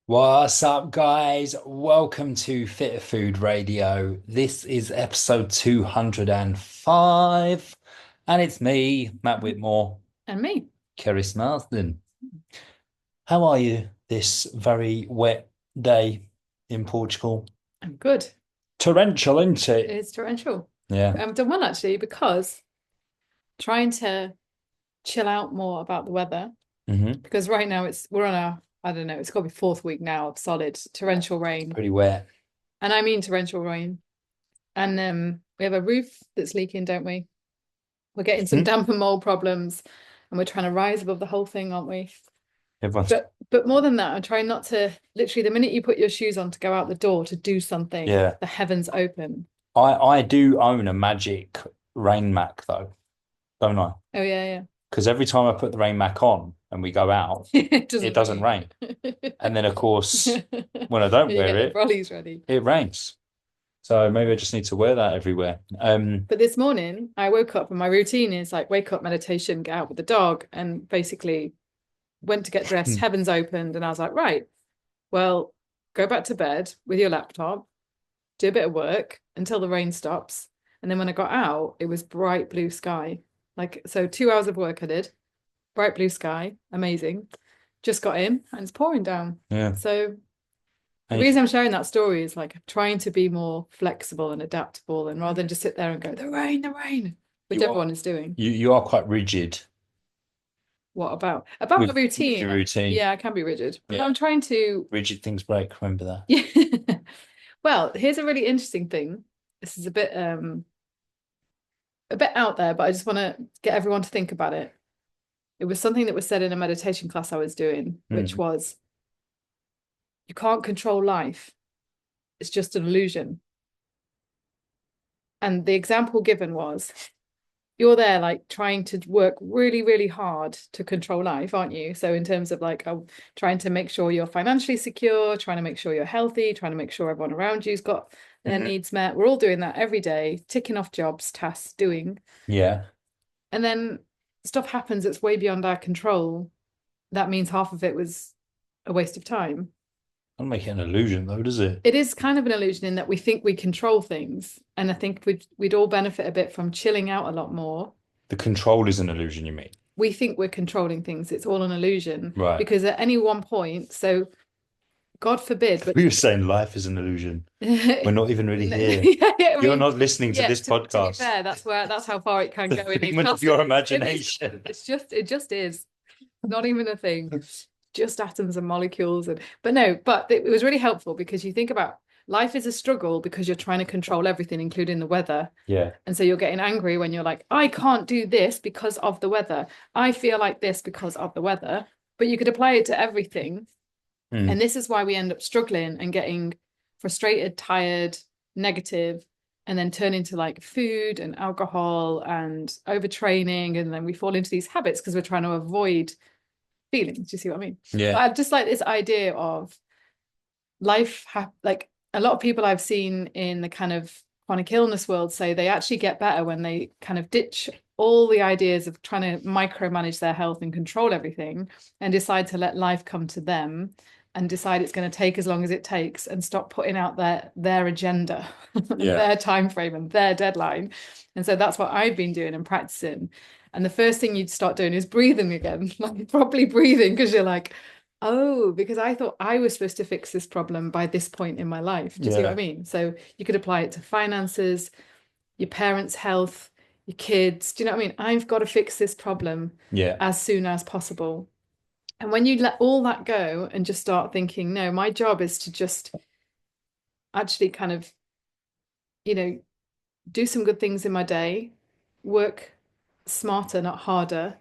What's up, guys? Welcome to Fitter Food Radio. This is episode 205, and it's me, Matt Whitmore, And me. Kerry Marsden. How are you this very wet day in Portugal? I'm good. Torrential, isn't it? It's torrential. Yeah. I've done well actually because trying to chill out more about the weather Hmm. because right now we're on our I don't know, it's got to be fourth week now of solid torrential rain. Pretty wet. And I mean torrential rain. And we have a roof that's leaking, don't we? We're getting some Hmm. damp and mold problems and we're trying to rise above the whole thing, aren't we? Everyone's, But more than that, I'm trying not to literally the minute you put your shoes on to go out the door to do something, yeah. the heavens open. I do own a magic rain Mac though, don't I? Oh yeah, Because every time I put the rain Mac on and we go out, yeah. It it doesn't doesn't rain. rain. And then, of course, You when I don't wear get the it, brollies ready. it rains. So maybe I just need to wear that everywhere. But this morning I woke up and my routine is like wake up, meditation, get out with the dog, and basically went to get dressed, heavens opened, and I was like, right, well, go back to bed with your laptop, do a bit of work until the rain stops. And then when I got out, it was bright blue sky. Like, so 2 hours of work I did, bright blue sky, amazing. Just got in and it's pouring down. Yeah. So the And reason I'm sharing that story is like trying to be more flexible and adaptable, and rather than just sit there and go, the rain, which you are everyone is doing. you are quite rigid What about my with routine? your routine. Yeah, I can be rigid, but Yeah. I'm trying to. Rigid things break, remember that. Yeah. Well, here's a really interesting thing. This is a bit out there, but I just want to get everyone to think about it. It was something that was said in a meditation class I was doing, which Mm. was you can't control life. It's just an illusion. And the example given was you're there like trying to work really, really hard to control life, aren't you? So in terms of like trying to make sure you're financially secure, trying to make sure you're healthy, trying to make sure everyone around you's got their Mhm. needs met. We're all doing that every day, ticking off jobs, tasks, doing. Yeah. And then stuff happens that's way beyond our control. That means half of it was a waste of time. Doesn't make it an illusion though, does it? It is kind of an illusion in that we think we control things. And I think we'd all benefit a bit from chilling out a lot more. The control is an illusion, you mean? We think we're controlling things. It's all an illusion Right. because at any one point, so God forbid, but We were saying life is an illusion. We're not even really here. yeah, I You're mean, not listening to yeah, this to be podcast. fair, that's how far it can The go in these figment of your classes. imagination. It just is not even a thing. Just atoms and molecules but no, but it was really helpful because you think about life is a struggle because you're trying to control everything, including the weather. Yeah. And so you're getting angry when you're like, I can't do this because of the weather. I feel like this because of the weather. But you could apply it to everything. Mm. And this is why we end up struggling and getting frustrated, tired, negative, and then turn into like food and alcohol and overtraining. And then we fall into these habits because we're trying to avoid feelings. Do you see what I mean? But Yeah. I just like this idea of like a lot of people I've seen in the kind of chronic illness world say they actually get better when they kind of ditch all the ideas of trying to micromanage their health and control everything and decide to let life come to them and decide it's going to take as long as it takes and stop putting out their agenda and Yeah. their time frame and their deadline. And so that's what I've been doing and practicing. And the first thing you'd start doing is breathing again, like properly breathing, because you're like, oh, because I thought I was supposed to fix this problem by this point in my life. Do you see what I Yeah. mean? So you could apply it to finances, your parents' health, your kids. Do you know what I mean? I've got to fix this problem Yeah. as soon as possible. And when you let all that go and just start thinking, no, my job is to just actually kind of, do some good things in my day, work smarter, not harder,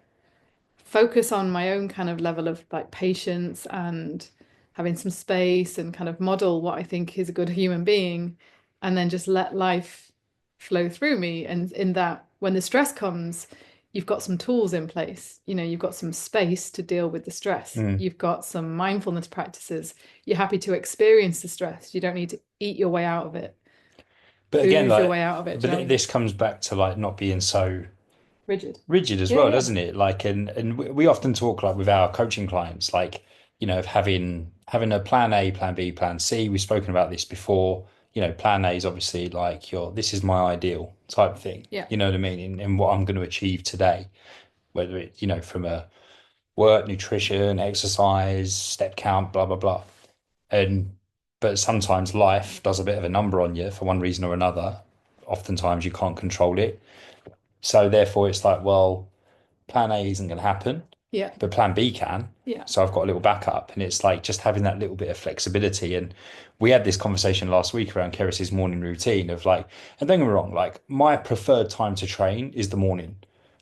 focus on my own kind of level of like patience and having some space and kind of model what I think is a good human being, and then just let life flow through me. And in that, when the stress comes, you've got some tools in place. You've got some space to deal with the stress. Mm. You've got some mindfulness practices. You're happy to experience the stress. You don't need to eat your way out of it, But again, booze your like, way out of it. Do but you know what I mean? this comes back to like not being so Rigid. rigid as Yeah, well, yeah. doesn't it? Like, and we often talk like with our coaching clients, like, of having having a plan A, plan B, plan C. We've spoken about this before. Plan A is obviously like this is my ideal type thing. Yeah. You know what I mean? In what I'm going to achieve today, whether it, from a work, nutrition, exercise, step count, blah, blah, blah. And but sometimes life does a bit of a number on you for one reason or another. Oftentimes you can't control it. So therefore it's like, well, plan A isn't going to happen, Yeah. but plan B can. Yeah. So I've got a little backup, and it's like just having that little bit of flexibility. And we had this conversation last week around Keris's morning routine of like, and don't get me wrong, like my preferred time to train is the morning.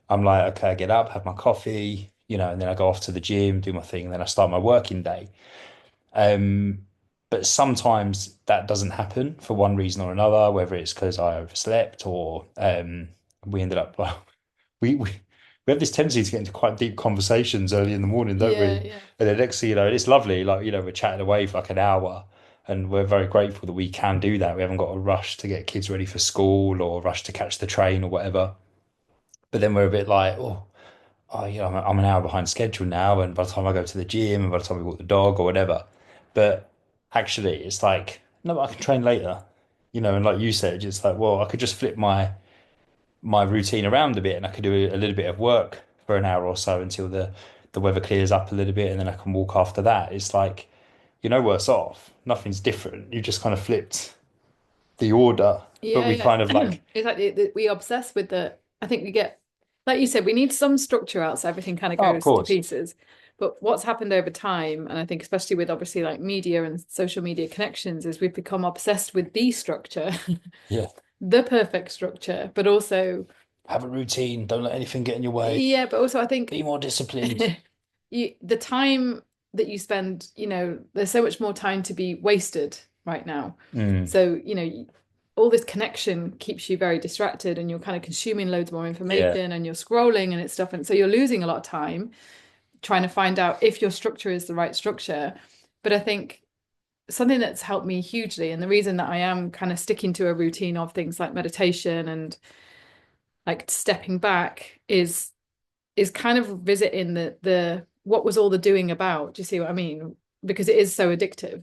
I'm like, okay, I get up, have my coffee, and then I go off to the gym, do my thing, and then I start my working day. Um, but sometimes that doesn't happen for one reason or another, whether it's because I overslept or we ended up, well, we we have this tendency to get into quite deep conversations early in the morning, don't Yeah. we? Yeah. And then next thing you know, it's lovely, like, we're chatting away for like an hour, and we're very grateful that we can do that. We haven't got to rush to get kids ready for school or rush to catch the train or whatever. But then we're a bit like, oh, I'm an hour behind schedule now, and by the time I go to the gym and by the time we walk the dog or whatever. But actually, it's like, no, I can train later, and like you said, it's like, well, I could just flip my routine around a bit, and I could do a little bit of work for an hour or so until the weather clears up a little bit, and then I can walk after that. It's like, you're no worse off. Nothing's different. You just kind of flipped the order, but Yeah, we kind of yeah. like, It's like we obsess with I think we get, like you said, we need some structure else. Everything kind of oh, of goes to course, pieces. But what's happened over time, and I think especially with obviously like media and social media connections, is we've become obsessed with the structure, yeah. the perfect structure, but also, Have a routine. Don't let anything get in your way. yeah, but also I think Be more disciplined. the time that you spend, there's so much more time to be wasted right now. Mm, So, all this connection keeps you very distracted, and you're kind of consuming loads more yeah. information, and you're scrolling and it's stuff. And so you're losing a lot of time trying to find out if your structure is the right structure. But I think something that's helped me hugely, and the reason that I am kind of sticking to a routine of things like meditation and like stepping back is kind of visiting the what was all the doing about. Do you see what I mean? Because it is so addictive.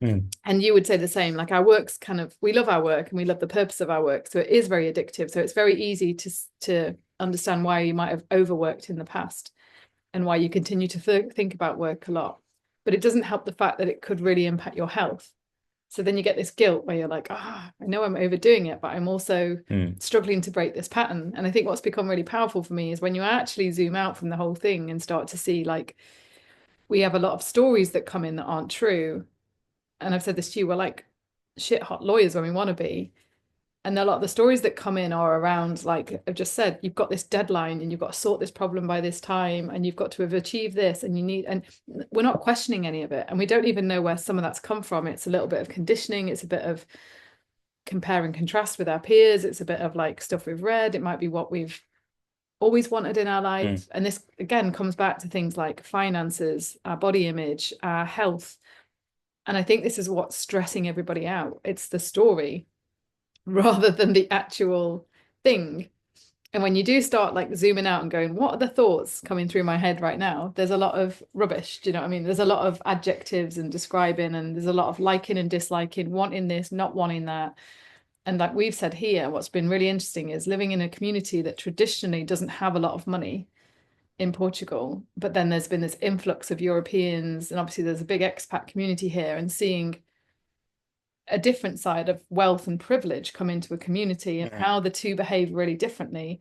Mm, And you would say the same, like our work's kind of, we love our work and we love the purpose of our work. So it is very addictive. So it's very easy to understand why you might have overworked in the past and why you continue to think about work a lot. But it doesn't help the fact that it could really impact your health. So then you get this guilt where you're like, I know I'm overdoing it, but I'm also mm, struggling to break this pattern. And I think what's become really powerful for me is when you actually zoom out from the whole thing and start to see, like, we have a lot of stories that come in that aren't true. And I've said this to you, we're like shit hot lawyers when we want to be. And a lot of the stories that come in are around, like I've just said, you've got this deadline and you've got to sort this problem by this time, and you've got to have achieved this, and and we're not questioning any of it. And we don't even know where some of that's come from. It's a little bit of conditioning. It's a bit of compare and contrast with our peers. It's a bit of like stuff we've read. It might be what we've always wanted in our life. mm, And this again comes back to things like finances, our body image, our health. And I think this is what's stressing everybody out. It's the story rather than the actual thing. And when you do start like zooming out and going, what are the thoughts coming through my head right now? There's a lot of rubbish. Do you know what I mean? There's a lot of adjectives and describing, and there's a lot of liking and disliking, wanting this, not wanting that. And like we've said here, what's been really interesting is living in a community that traditionally doesn't have a lot of money in Portugal, but then there's been this influx of Europeans, and obviously there's a big expat community here, and seeing a different side of wealth and privilege come into a community, and mm. how the two behave really differently,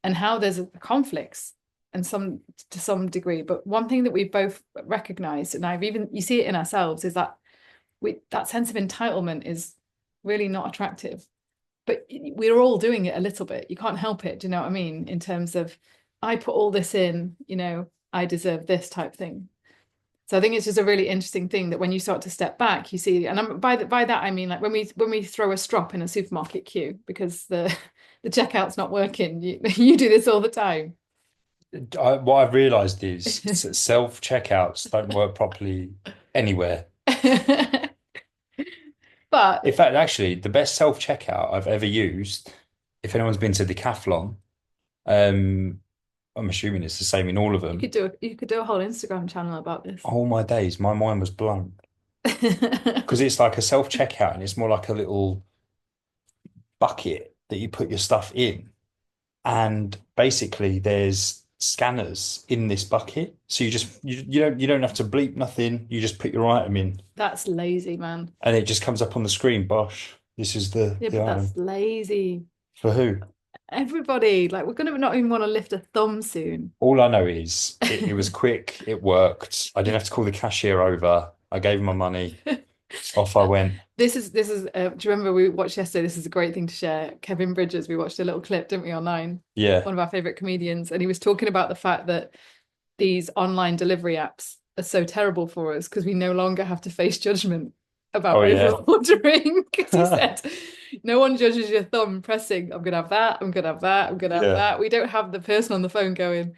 and how there's conflicts and some to some degree. But one thing that we've both recognized, and I've even you see it in ourselves, is that that sense of entitlement is really not attractive. But we're all doing it a little bit. You can't help it. Do you know what I mean? In terms of, I put all this in, I deserve this type thing. So I think it's just a really interesting thing that when you start to step back, you see, and by that I mean like when we throw a strop in a supermarket queue because the the checkout's not working, you do this all the time. What I've realized is self checkouts don't work properly anywhere. In But fact, actually, the best self checkout I've ever used, if anyone's been to Decathlon, um, I'm assuming it's the same in all of them. You could do a whole Instagram channel about this. All my days, my mind was blown because it's like a self-checkout and it's more like a little bucket that you put your stuff in. And basically there's scanners in this bucket. So you don't have to bleep nothing. You just put your item in That's lazy, man. and it just comes up on the screen. Bosh, this is Yeah, the but item. that's lazy. For who? Everybody, like, we're gonna not even want to lift a thumb soon. All I know is it was quick, it worked. I didn't have to call the cashier over. I gave him my money. Off I went. This is do you remember we watched yesterday? This is a great thing to share. Kevin Bridges, we watched a little clip, didn't we, online? Yeah. One of our favorite comedians, and he was talking about the fact that these online delivery apps are so terrible for us because we no longer have to face judgment about Oh over yeah. ordering. Because he said no one judges your thumb pressing, I'm gonna have that, I'm gonna have that, I'm gonna have Yeah. that. We don't have the person on the phone going,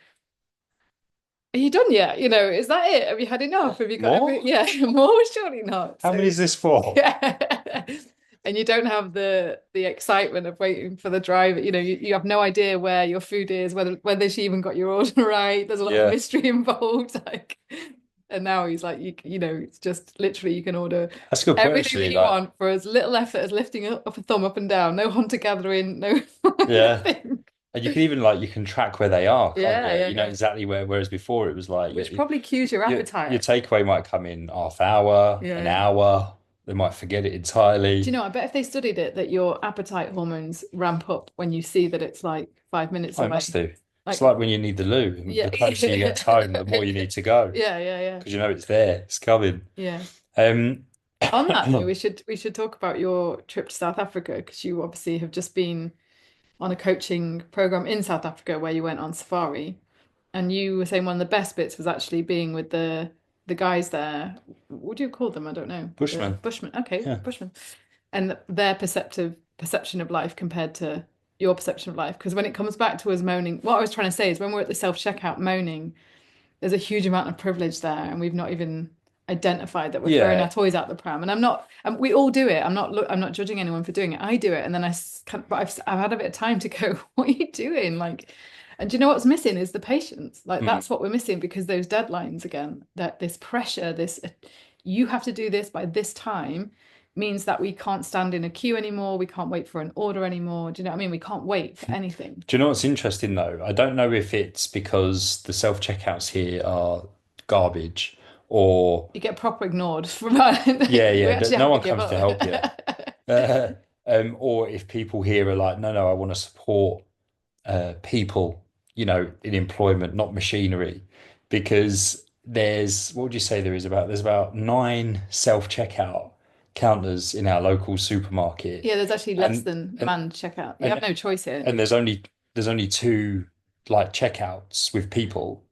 are you done yet? You know, is that it? Have you had enough? Have you got every... More? Yeah, more? Surely not. How many So is this for? yeah. And you don't have the excitement of waiting for the driver. You know, you have no idea where your food is, whether she even got your order right. There's a lot of Yeah. mystery involved. Like, and now he's like, you know, it's just literally you can order That's a good point everything that actually. you Like, want for as little effort as lifting up a thumb up and down. No hunter gathering, no yeah. nothing. And you can even like you can track where they are, can't Yeah, you? yeah, You know yeah. exactly where, whereas before it was like Which probably cues your your appetite. takeaway might come in half hour, Yeah, an yeah. hour. They might forget it Do you entirely. know, I bet if they studied it, that your appetite hormones ramp up when you see that it's like 5 minutes Oh, it must away. do. It's Like, like when you need the loo, and yeah. the closer you get home, the more you need to go Yeah, yeah, yeah. because you know it's there, it's coming. Yeah. Um, On that though, we should talk about your trip to South Africa because you obviously have just been on a coaching program in South Africa where you went on safari. And you were saying one of the best bits was actually being with the guys there. What do you call them? I don't know. The Bushman. Bushmen. Okay, Yeah. Bushmen. And their perception of life compared to your perception of life. Because when it comes back to us moaning, what I was trying to say is when we're at the self-checkout moaning, there's a huge amount of privilege there, and we've not even identified that we're throwing our Yeah. toys out the pram. And I'm not, and we all do it. I'm not judging anyone for doing it. I do it, and then but I've had a bit of time to go, what are you doing? Like, and do you know what's missing is the patience. Like Mm. that's what we're missing because those deadlines again, that this pressure, this you have to do this by this time means that we can't stand in a queue anymore. We can't wait for an order anymore. Do you know what I mean? We can't wait for anything. Do you know what's interesting though? I don't know if it's because the self-checkouts here are garbage or You get proper ignored from like, yeah, we yeah, actually no have to one give comes to help you. up. Uh, or if people here are like, no, no, I want to support people, you know, in employment, not machinery, because what would you say there's about nine self-checkout counters in our local supermarket, Yeah, there's actually less and than and manned checkout. You have and no choice here. and there's only two like checkouts with people,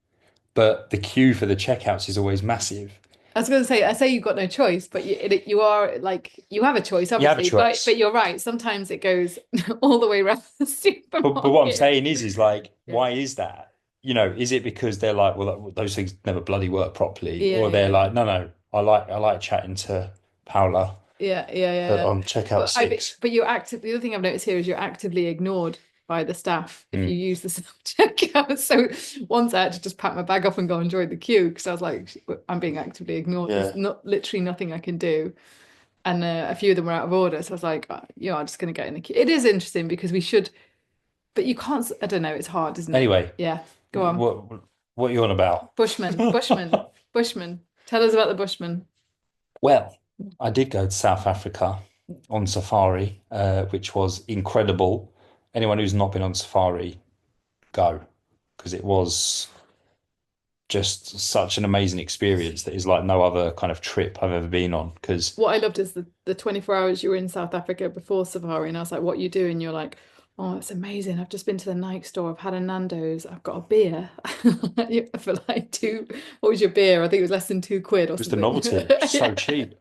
but the queue for the checkouts is always massive. I was going to say, I say you've got no choice, but you are like you have a choice, You have a obviously. But choice. you're right. Sometimes it goes all the way around the But what I'm supermarket. saying is like, Yeah, why is that? You know, is it because they're like, well, those things never bloody work properly, yeah, or they're yeah, like, no, no, I like chatting to Paula yeah, yeah, yeah. on checkout But six. you active. The other thing I've noticed here is you're actively ignored by the staff if you Mm. use the self-checkout. So once I had to just pack my bag up and go and join the queue because I was like, I'm being actively ignored. There's Yeah. not literally nothing I can do. And a few of them were out of order. So I was like, I'm just going to get in the queue. It is interesting because we should, but you can't, I don't know, it's hard, isn't it? Anyway, Yeah, go on. what are you on about? Bushman, Bushman, Bushman. Tell us about the Bushman. Well, I did go to South Africa on safari, which was incredible. Anyone who's not been on safari, go, because it was just such an amazing experience that is like no other kind of trip I've ever been on. Because What I loved is the 24 hours you were in South Africa before safari. And I was like, what are you doing? You're like, oh, it's amazing. I've just been to the Nike store. I've had a Nando's. I've got a beer for like what was your beer? I think it was less than £2 or just the something. novelty, so Yeah. cheap.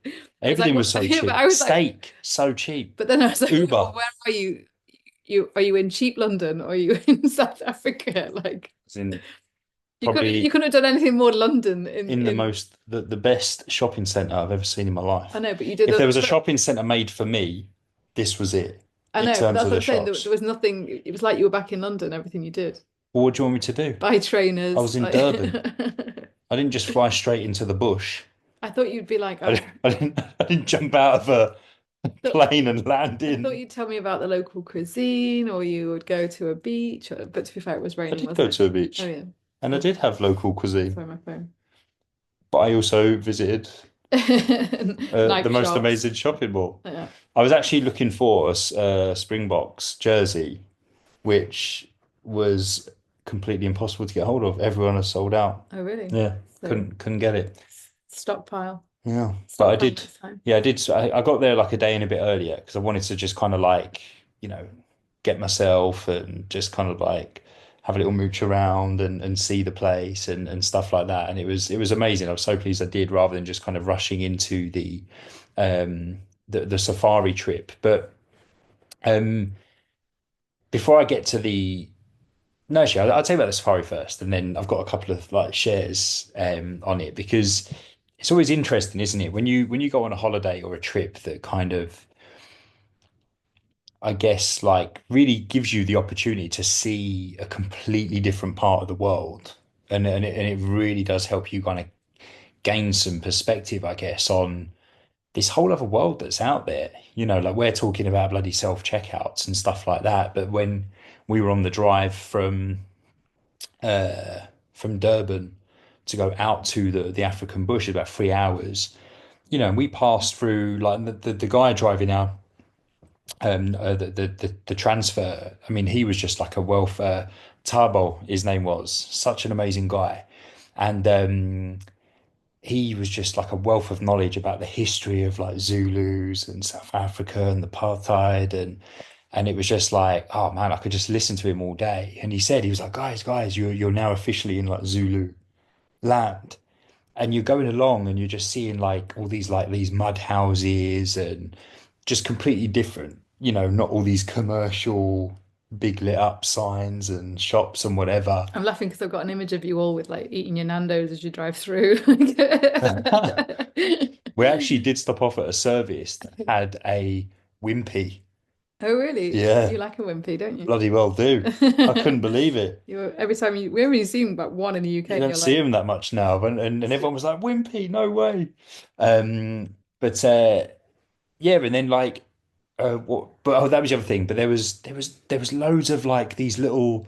I was like, Everything was so yeah, but cheap. I was like, Steak, so cheap. but then I was like, well, Uber, where are you? Are you in cheap London or are you in South Africa? Like is in you probably couldn't have done anything more London in in the best shopping centre I've ever seen in my I life. know, but you did If there was a but shopping centre made for me, this was it I in know, but terms that's of what the I'm saying. There shops. was nothing. It was like you were back in London. Everything you did. Well, what do you want me to do? Buy I trainers. was in Like, Durban. I didn't just fly straight into the bush. I thought you'd be like, I, oh, didn't- I didn't, I didn't jump out of a th- plane and land I thought in. you'd tell me about the local cuisine, or you would go to a beach. But to be fair, it was I raining, did wasn't go it? to a Oh beach yeah. and I Oh, did have local cuisine, sorry, my phone. but I also visited the Knife most shops. amazing shopping mall. Yeah. I was actually looking for a Springboks jersey, which was completely impossible to get hold of. Everyone has sold out. Oh really? Yeah, So couldn't get it. stockpile. Yeah, but I Stockpile did. next time. Yeah, I did. I got there like a day and a bit earlier because I wanted to just kind of like, you know, get myself and just kind of like have a little mooch around and see the place and stuff like that. And it was amazing. I was so pleased I did rather than just kind of rushing into um the safari trip. But um before I get to the no, actually, I'll tell you about the safari first, and then I've got a couple of like shares on it because it's always interesting, isn't it? When you go on a holiday or a trip that kind of, I guess, like really gives you the opportunity to see a completely different part of the world, and it really does help you kind of gain some perspective, I guess, on this whole other world that's out there. You know, like we're talking about bloody self-checkouts and stuff like that, but when we were on the drive from Durban to go out to the African bush, about 3 hours. You know, and we passed through like the guy driving our the transfer. I mean, he was just like a wealth. Tabo, his name was such an amazing guy, and he was just like a wealth of knowledge about the history of like Zulus and South Africa and the apartheid and it was just like, oh man, I could just listen to him all day. And he said, he was like, guys, you're now officially in like Zulu land. And you're going along and you're just seeing like these mud houses and just completely different, you know, not all these commercial big lit up signs and shops and whatever. I'm laughing because I've got an image of you all with like eating your Nando's as you drive through. We actually did stop off at a service that had a Wimpy. Oh, really? You Yeah, like a Wimpy, don't you? bloody well do. I couldn't believe it. Every time we only seen about one in the UK, You and don't you're see like, him that much now, and everyone was like, Wimpy, no way. But yeah, and then like what but oh that was the other thing. But there was loads of like these little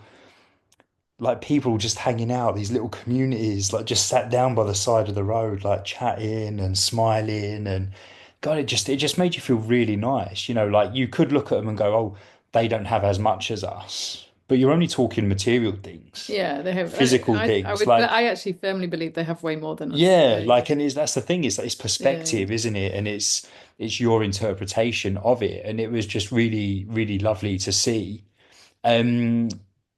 like people just hanging out, these little communities, like just sat down by the side of the road, like chatting and smiling and God, it just made you feel really nice. You know, like you could look at them and go, oh, they don't have as much as us. But you're only talking material things, yeah, they have. physical I things. would. Like, I actually firmly believe they have way more than us. yeah, Like, like and that's the thing, is that it's yeah. perspective, isn't it? And it's your interpretation of it. And it was just really, really lovely to see. Um,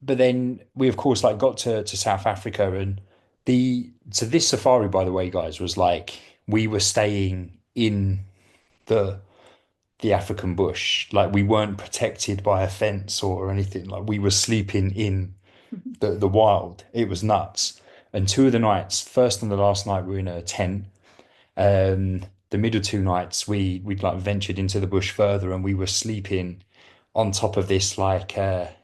but then we of course like got to South Africa and this safari, by the way, guys, was like we were staying in the the African bush. Like we weren't protected by a fence or anything. Like we were sleeping in the wild. It was nuts. And two of the nights, first and the last night, we were in a tent. The middle two nights, we'd like ventured into the bush further, and we were sleeping on top of this like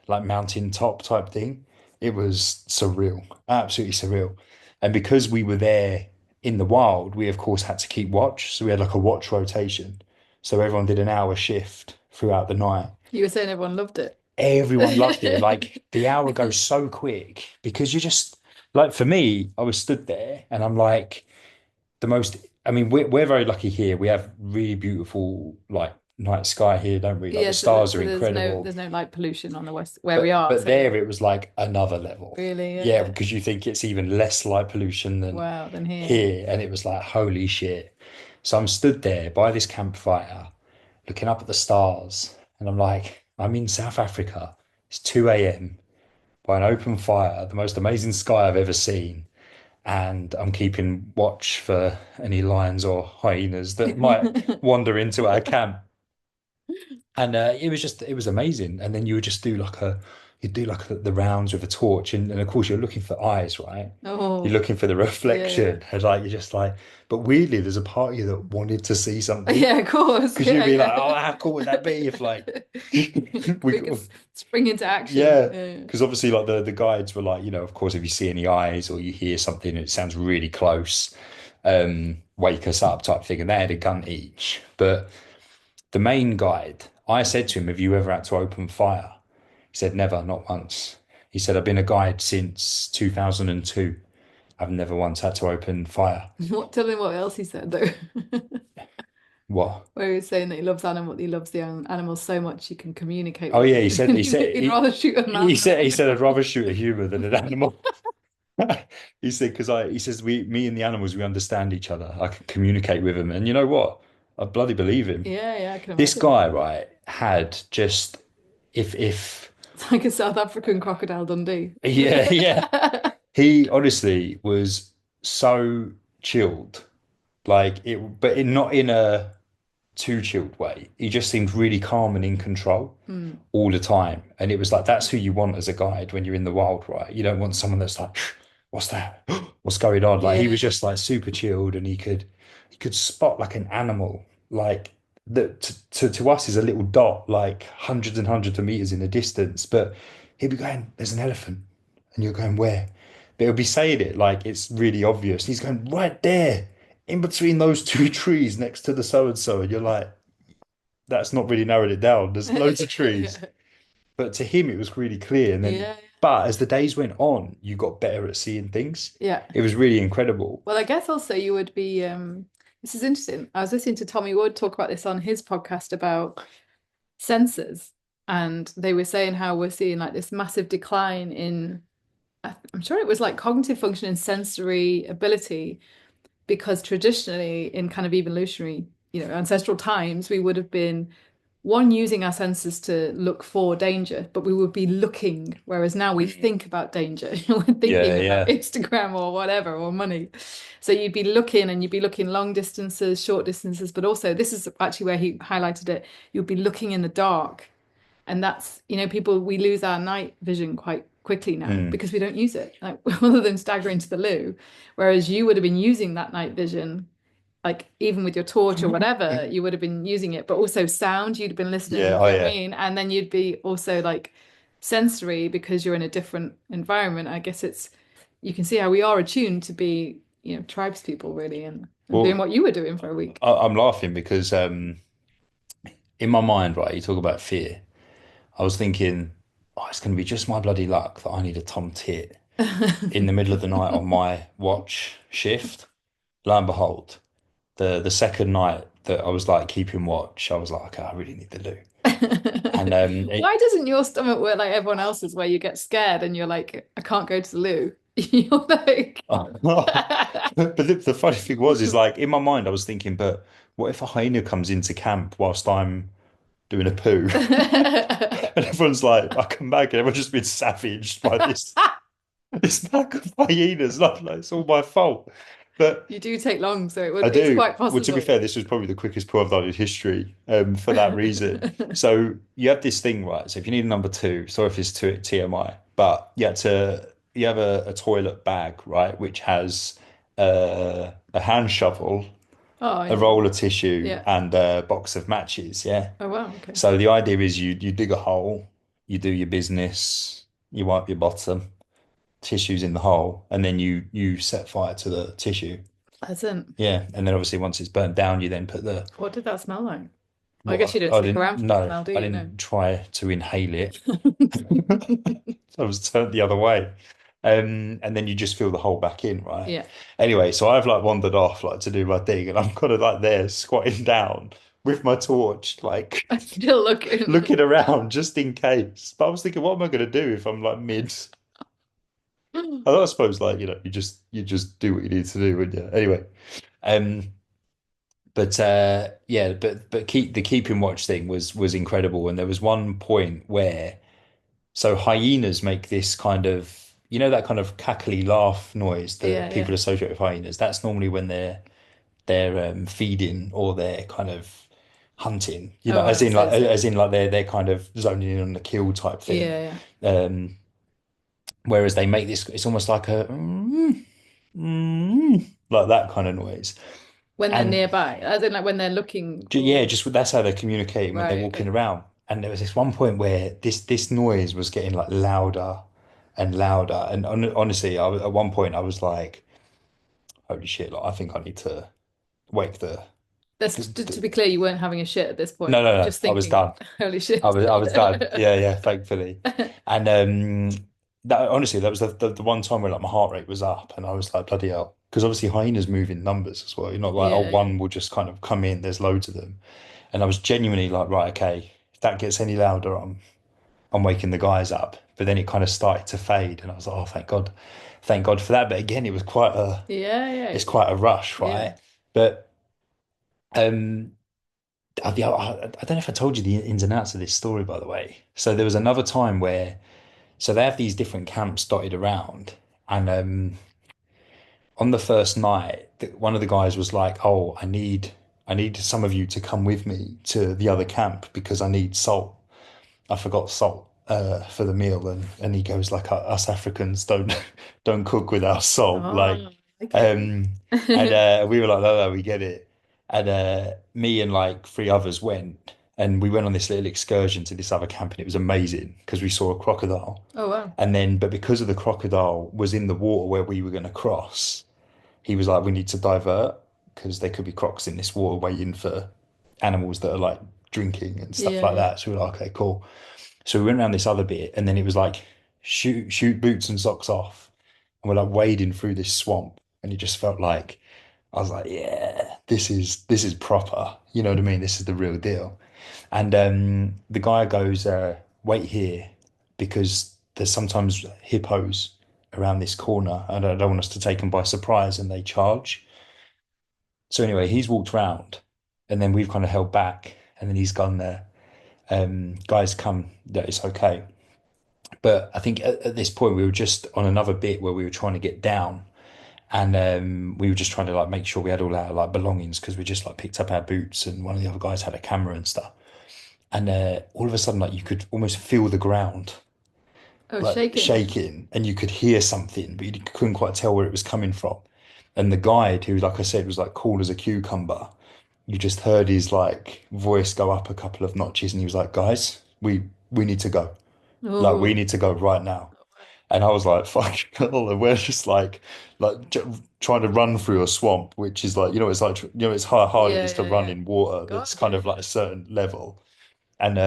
mountain top type thing. It was surreal, absolutely surreal. And because we were there in the wild, we of course had to keep watch. So we had like a watch rotation. So everyone did an hour shift throughout the night. You were saying everyone loved it. Everyone loved it. Like the hour goes so quick because you just like for me, I was stood there and I'm like the most. I mean, we're very lucky here. We have really beautiful like night sky here, don't we? Like the Yeah, stars are so incredible. there's no light pollution on the west where we But are. but So there it was like another level. really, Yeah, yeah. because you think it's even less light pollution than Wow, then here. here, and it was like holy shit. So I'm stood there by this campfire, looking up at the stars, and I'm like, I'm in South Africa. It's 2 a.m. by an open fire, the most amazing sky I've ever seen. And I'm keeping watch for any lions or hyenas that might wander into our camp. And it was amazing. And then you would just do like a he'd do like the rounds with a torch, and of course you're looking for eyes, right? You're Oh, looking for the yeah, reflection, and like you're just like, but weirdly, there's a part of you that wanted to see yeah. something Yeah, of course. because you'd Yeah, be like, yeah. oh, how cool would that be if like we We could could, spring into action. yeah, Yeah. because obviously like the guides were like, of course, if you see any eyes or you hear something and it sounds really close, wake us up type thing, and they had a gun each, but. The main guide, I said to him, have you ever had to open fire? He said, never, not once. He said, I've been a guide since 2002. I've never once had to open fire. Tell me what else he said though. What? Where he was saying that he loves he loves the animals so much he can communicate Oh with yeah, them. He'd rather shoot a man. he said I'd rather shoot a human than an animal. He said because he says me and the animals we understand each other. I can communicate with them, and you know what? I bloody believe him. Yeah, yeah, I can This imagine. guy, right, had just if It's like a South African crocodile Dundee. yeah, yeah. He honestly was so chilled, like it, but not in a too chilled way. He just seemed really calm and in control Hmm. all the time. And it was like, that's who you want as a guide when you're in the wild, right? You don't want someone that's like, what's that? What's going on? Like he Yeah, was just like super chilled and he could spot like an animal, like that to us is a little dot, like hundreds and hundreds of meters in the distance. But he'd be going, there's an elephant. And you're going, where? But he'll be saying it like it's really obvious. He's going, right there, in between those two trees next to the so and so. And you're like, that's not really narrowed it down. There's loads of trees. yeah, But to him, it was really clear. And then, yeah, but as the days went on, you got better at seeing things. yeah. It was really incredible. Well, I guess also you would be. This is interesting. I was listening to Tommy Wood talk about this on his podcast about sensors, and they were saying how we're seeing like this massive decline in. I'm sure it was like cognitive function and sensory ability because traditionally in kind of evolutionary, ancestral times, we would have been one using our senses to look for danger, but we would be looking, whereas now we think about danger. We're Yeah, thinking about yeah. Instagram or whatever or money. So you'd be looking and you'd be looking long distances, short distances, but also this is actually where he highlighted it. You'd be looking in the dark. And that's, people, we lose our night vision quite quickly now Mm. because we don't use it, like other than staggering to the loo. Whereas you would have been using that night vision, like even with your torch or whatever, you would have been using it, but also sound, you'd have been listening, Yeah, do oh you know what I yeah. mean? And then you'd be also like sensory because you're in a different environment. I guess you can see how we are attuned to be, tribes people really and doing Well, what you were doing for a week. I'm laughing because in my mind, right, you talk about fear. I was thinking, oh, it's going to be just my bloody luck that I need a Tom Tit in the middle of the night on my watch shift. Lo and behold, the second night that I was like keeping watch, I was like, okay, I really need the loo. And Why doesn't your stomach work like everyone else's, where you get scared and you're like, I can't go to the loo? You're like, but the funny thing was, is like in my mind, I was thinking, but what if a hyena comes into camp whilst I'm doing a poo? And everyone's like, I come back and everyone's just been savaged by this pack of hyenas. Like, it's all my fault. But you do take long, so I it's do. quite Well, to be possible. fair, this was probably the quickest poo I've done in history, for that reason. So you have this thing, right? So if you need a number two, sorry if it's to TMI, but you have a toilet bag, right, which has a hand shovel, Oh a yeah, roll of tissue, yeah. and a box of matches. Yeah. Oh wow, okay. So the idea is you dig a hole, you do your business, you wipe your bottom, tissue's in the hole, and then you set fire to the tissue. Pleasant. Yeah, and then obviously once it's burnt down, you then put the What did that smell like? I guess you what don't I stick didn't around for the no, smell, do I you? No. didn't try to inhale it. I was turned the other way. And then you just fill the hole back in, right? Yeah. Anyway, so I've like wandered off like to do my thing, and I'm kind of like there squatting down with my torch, like I'm still looking. looking around just in case. But I was thinking, what am I going to do if I'm like mid? I suppose like you just do what you need to do, wouldn't you? Anyway, um, but yeah, but keeping watch thing was incredible, and there was one point where so hyenas make this kind of that kind of cackly laugh noise that Yeah, yeah. people associate with hyenas. That's normally when they're feeding or they're kind of hunting, Oh, right, as in like they're kind of zoning in on the kill type thing. yeah, yeah. Um, Whereas they make this, it's almost like a like that kind of noise. When they're And nearby, as in like when they're looking yeah, for. just that's how they're communicating when they're Right, walking okay. around. And there was this one point where this noise was getting like louder and louder. And honestly, at one point I was like, "Holy shit! Like, I think I need to wake That's to be clear, you weren't having a shit at this no, point. no, no. Just I was thinking, done. holy shit. I was done. Yeah, yeah. Thankfully, and that honestly, that was the one time where like my heart rate was up, and I was like, bloody hell, because obviously hyenas move in numbers as well. You're not like, oh, Yeah, yeah. one will just kind of come in. There's loads of them. And I was genuinely like, right, okay, if that gets any louder, I'm waking the guys up. But then it kind of started to fade, and I was like, oh, thank God for that. But again, Yeah, it's yeah. quite a rush, Yeah. right? But um, I don't know if I told you the ins and outs of this story, by the way. So there was another time where, so they have these different camps dotted around, and on the first night, one of the guys was like, oh, I need some of you to come with me to the other camp because I need salt. I forgot salt for the meal, and he goes like, us Africans don't don't cook without salt, like, Oh, okay. um, and we were like, no, no, we get it, and me and like three others went, and we went on this little excursion to this other camp, and it was amazing because we saw a crocodile, Oh, wow. and then but because of the crocodile was in the water where we were going to cross, he was like, we need to divert because there could be crocs in this water waiting for animals that are like drinking and stuff Yeah, like yeah. that. So we were like, okay, cool. So we went around this other bit, and then it was like shoot boots and socks off, and we're like wading through this swamp, and it just felt like I was like, yeah, this is proper. You know what I mean? This is the real deal. And the guy goes, wait here because there's sometimes hippos around this corner, and I don't want us to take them by surprise, and they charge. So anyway, he's walked round, and then we've kind of held back, and then he's gone there. Guys, come, that it's okay. But I think at this point we were just on another bit where we were trying to get down, and we were just trying to like make sure we had all our like belongings because we just like picked up our boots, and one of the other guys had a camera and stuff. And all of a sudden, like you could almost feel the ground Oh, like shaking. shaking, and you could hear something, but you couldn't quite tell where it was coming from. And the guide, who, like I said, was like cool as a cucumber, you just heard his like voice go up a couple of notches, and he was like, "Guys, we need to go. Like we Oh, need to go right now." And I was like, "Fuck!" And we're just like trying to run through a swamp, which is like it's like it's how hard it yeah, is to yeah, run yeah. in water that's God, kind yeah. of like a certain level. And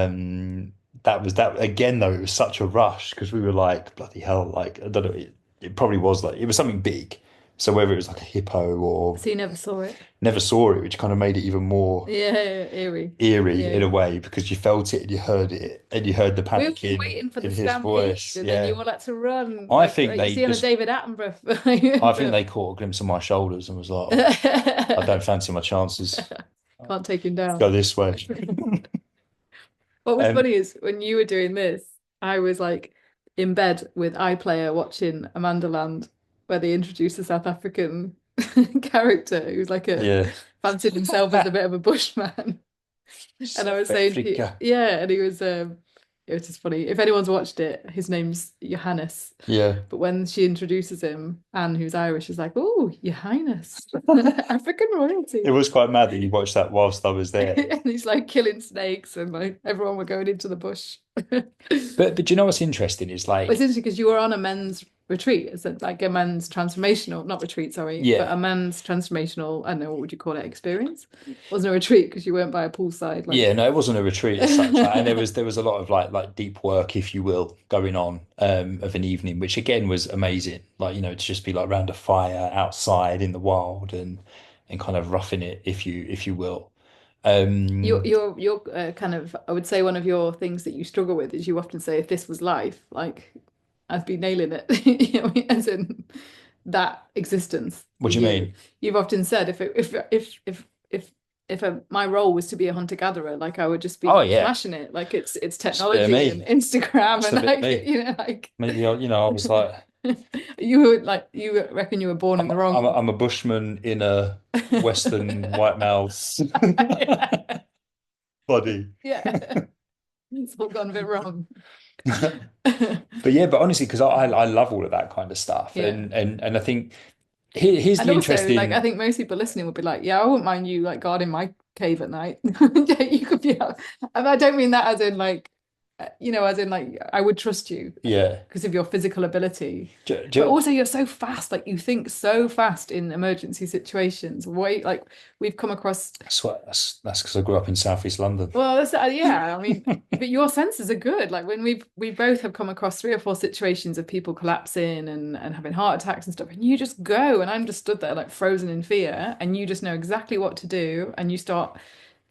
that was that again though, it was such a rush because we were like, bloody hell, like I don't know, it probably was like it was something big. So whether it was like a hippo or So you never saw it. never saw it, which kind of made it even more Yeah, yeah, eerie. eerie Yeah, in a yeah. way because you felt it and you heard it and you heard the We were panic waiting for the in his stampede, voice. and then you Yeah. all had to run, I like think you they see on a just David Attenborough I think film. they caught a glimpse of my shoulders and was like, oh, I don't fancy my chances. Can't take him down. Go this way. What was Um funny is when you were doing this, I was like in bed with iPlayer watching Amanda Land, where they introduced a South African character who's like a yeah. fancied himself as a bit of a bushman. And I was South saying, Africa. yeah, and he was it was just funny. If anyone's watched it, his name's Johannes. Yeah. But when she introduces him, Anne, who's Irish, is like, "Oh, Your Highness, African It royalty." was quite mad that you watched that whilst I was there. And he's like killing snakes, and like everyone were going into the bush. But do you know what's interesting is It's like, interesting because you were on a men's retreat. It's like a men's transformational, not retreat, sorry, but yeah, a men's transformational, I don't know, what would you call it, experience? It wasn't a retreat because you weren't by a poolside, yeah, like no, it wasn't a retreat as such. Like, and there was a lot of like deep work, if you will, going on of an evening, which again was amazing. Like, to just be like around a fire outside in the wild and kind of roughing it, if you will. Um your kind of, I would say one of your things that you struggle with is you often say, if this was life, like I'd be nailing it, as in that existence for what do you you. mean? You've often said my role was to be a hunter-gatherer, like I would just Oh be yeah, smashing it. Like it's it's a bit of technology and me. Instagram It's and a bit of like me. like Maybe I was like you reckon you were born in the wrong. I'm a bushman in a Western white mouth. body. Yeah, it's all gone a bit wrong. But yeah, but honestly, because I love all of that kind of stuff, Yeah. and I think here's And the also, like, I interesting. think most people listening would be like, yeah, I wouldn't mind you like guarding my cave at night. Yeah, you could be out. And I don't mean that as in like, as in like, I would trust you Yeah. because of your physical ability. Do, But do, also, you're so fast. Like, you think so fast in emergency situations. Wait, like, we've come across. that's because I grew up in Southeast London. Well, yeah. I mean, but your senses are good. Like when we both have come across 3 or 4 situations of people collapsing and having heart attacks and stuff, and you just go, and I'm just stood there like frozen in fear, and you just know exactly what to do, and you start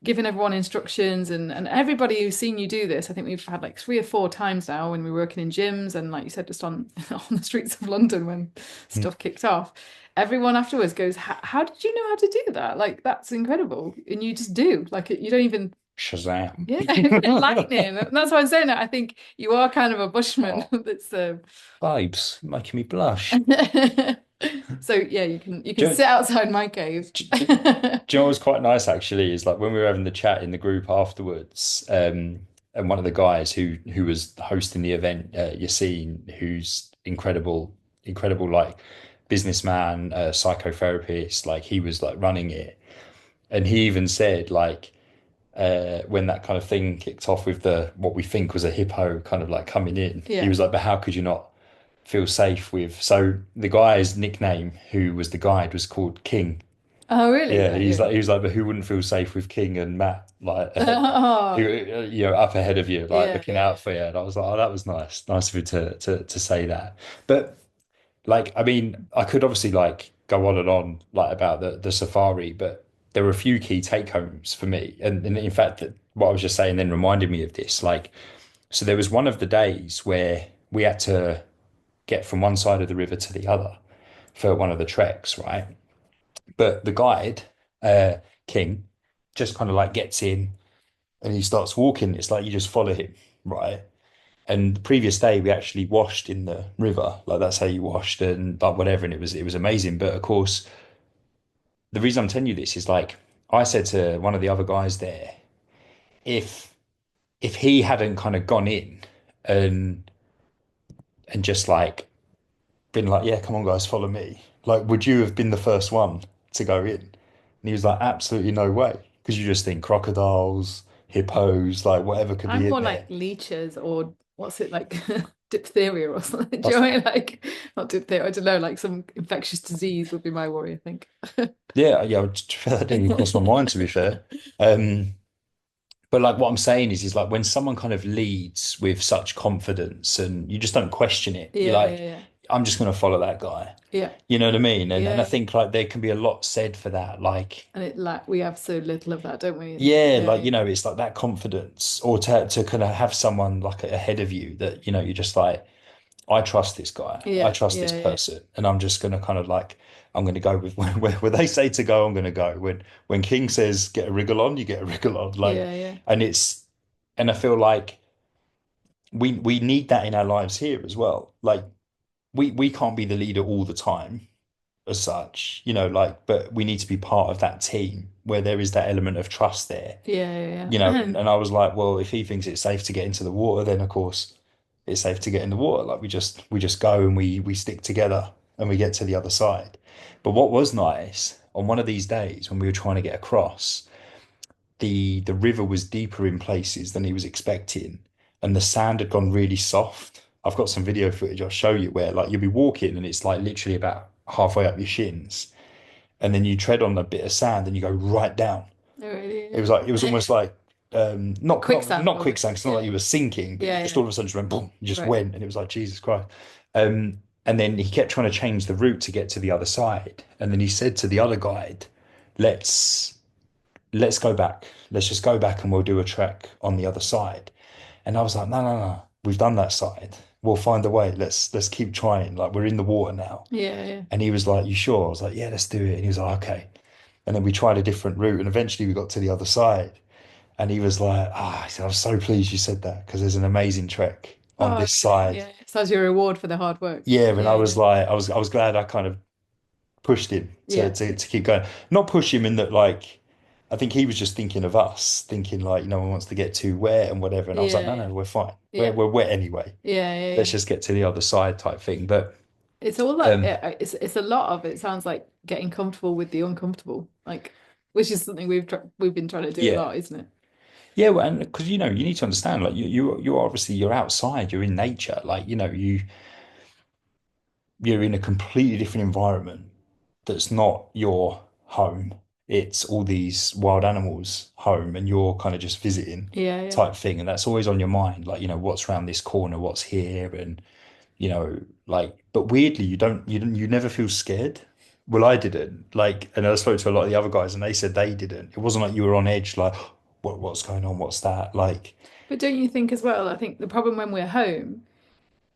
giving everyone instructions, and everybody who's seen you do this. I think we've had like 3 or 4 times now when we were working in gyms, and like you said, just on on the streets of London when Hmm. stuff kicked off. Everyone afterwards goes, how did you know how to do that? Like that's incredible, and you just do. Like you don't even. Shazam. Yeah, lightning. That's why I'm saying that. I think you are kind of a bushman. Oh, That's babes, making me blush. so yeah, you can Do, sit outside my cave. do, do, do you know what was quite nice actually is like when we were having the chat in the group afterwards, and one of the guys who was hosting the event, Yassine, who's incredible like businessman, psychotherapist, like he was like running it, and he even said like when that kind of thing kicked off with the what we think was a hippo kind of like coming in, he Yeah. was like, but how could you not feel safe with? So the guy's nickname, who was the guide, was called King. Oh, really? Yeah, Right, yeah. he was like, but who wouldn't feel safe with King and Matt like ahead, Oh, up ahead of you, like yeah, looking yeah. out for you? And I was like, oh, that was nice of you to say that. But like, I mean, I could obviously like go on and on like about the safari, but there were a few key take homes for me, and in fact, that what I was just saying then reminded me of this. Like, so there was one of the days where we had to get from one side of the river to the other for one of the treks, right? But the guide, uh, King, just kind of like gets in and he starts walking. It's like you just follow him, right? And the previous day we actually washed in the river, like that's how you washed and like whatever, and it was amazing. But of course, the reason I'm telling you this is like I said to one of the other guys there, if if he hadn't kind of gone in and just like been like, yeah, come on guys, follow me, like would you have been the first one to go in? And he was like, absolutely no way, because you just think crocodiles, hippos, like whatever could I'm be in more like there. leeches or what's it like diphtheria or something. Do you That's know what I mean? Like not diphtheria, I don't know, like some infectious disease would be my worry, I think. yeah, that didn't even cross my mind to be fair. Um, But like what I'm saying is like when someone kind of leads with such confidence and you just don't question it, you're Yeah, yeah, like, yeah. I'm just gonna follow that guy. Yeah. You know what I mean? And I Yeah. think like there can be a lot said for that. Like, And it like we have so little of that, don't we? And yeah, yeah, like yeah. it's like that confidence or to kind of have someone like ahead of you that, you're just like, I trust this guy. I Yeah, trust this yeah, yeah. person. And I'm just gonna kind of like I'm gonna go with where they say to go, I'm gonna go. When King says get a wriggle on, you get a wriggle on. Like, Yeah, yeah. and it's and I feel like we need that in our lives here as well. Like we can't be the leader all the time as such, like, but we need to be part of that team where there is that element of trust there, Yeah, yeah, and, yeah. and I was like, well, if he thinks it's safe to get into the water, then of course it's safe to get in the water. Like we just go and we stick together and we get to the other side. But what was nice on one of these days when we were trying to get across, the river was deeper in places than he was expecting, and the sand had gone really soft. I've got some video footage I'll show you where like you'll be walking and it's like literally about halfway up your shins, and then you tread on a bit of sand and you go right down. Oh, really, It was yeah. almost like not not Quicksand not almost. quicksand. It's not like Yeah. you were sinking, but you Yeah, just yeah. all of a sudden just went boom, you just Right. went, and it was like Jesus Christ. And then he kept trying to change the route to get to the other side, and then he said to the other guide, "Let's let's go back. Let's just go back and we'll do a trek on the other side." And I was like, no, no, no, we've done that side. We'll find a way. Let's keep trying. Like we're in the water now. Yeah, yeah. And he was like, you sure? I was like, yeah, let's do it. And he was like, okay. And then we tried a different route and eventually we got to the other side. And he was like, he said, I'm so pleased you said that because there's an amazing trek on Oh, this okay. side. Yeah. So as your reward for the hard work. Yeah, and I Yeah, was yeah. like, I was glad I kind of pushed him to Yeah. to, to keep going. Not push him in that like I think he was just thinking of us, thinking like, no one wants to get too wet and whatever. And I was like, Yeah, no, yeah, no, we're fine. yeah, We're wet anyway. yeah, yeah, Let's yeah. just get to the other side type thing. But It's all like um, it's a lot of it sounds like getting comfortable with the uncomfortable, like which is something we've been trying to do a yeah, lot, isn't it? yeah. Well, and because you know, you need to understand, like you obviously you're outside, you're in nature, like you know, you're in a completely different environment that's not your home. It's all these wild animals' home, and you're kind of just visiting Yeah, yeah. type thing. And that's always on your mind, like, you know, what's around this corner, what's here, and you know, like, but weirdly, you never feel scared. Well, I didn't. Like, and I spoke to a lot of the other guys, and they said they didn't. It wasn't like you were on edge, like, what's going on? What's that? Like, But don't you think as well? I think the problem when we're home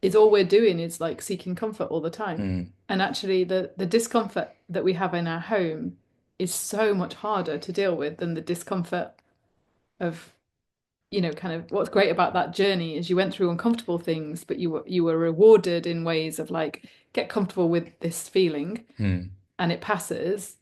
is all we're doing is like seeking comfort all the time. mm, And actually the discomfort that we have in our home is so much harder to deal with than the discomfort of, kind of what's great about that journey is you went through uncomfortable things, but you were rewarded in ways of like get comfortable with this feeling mm, and it passes.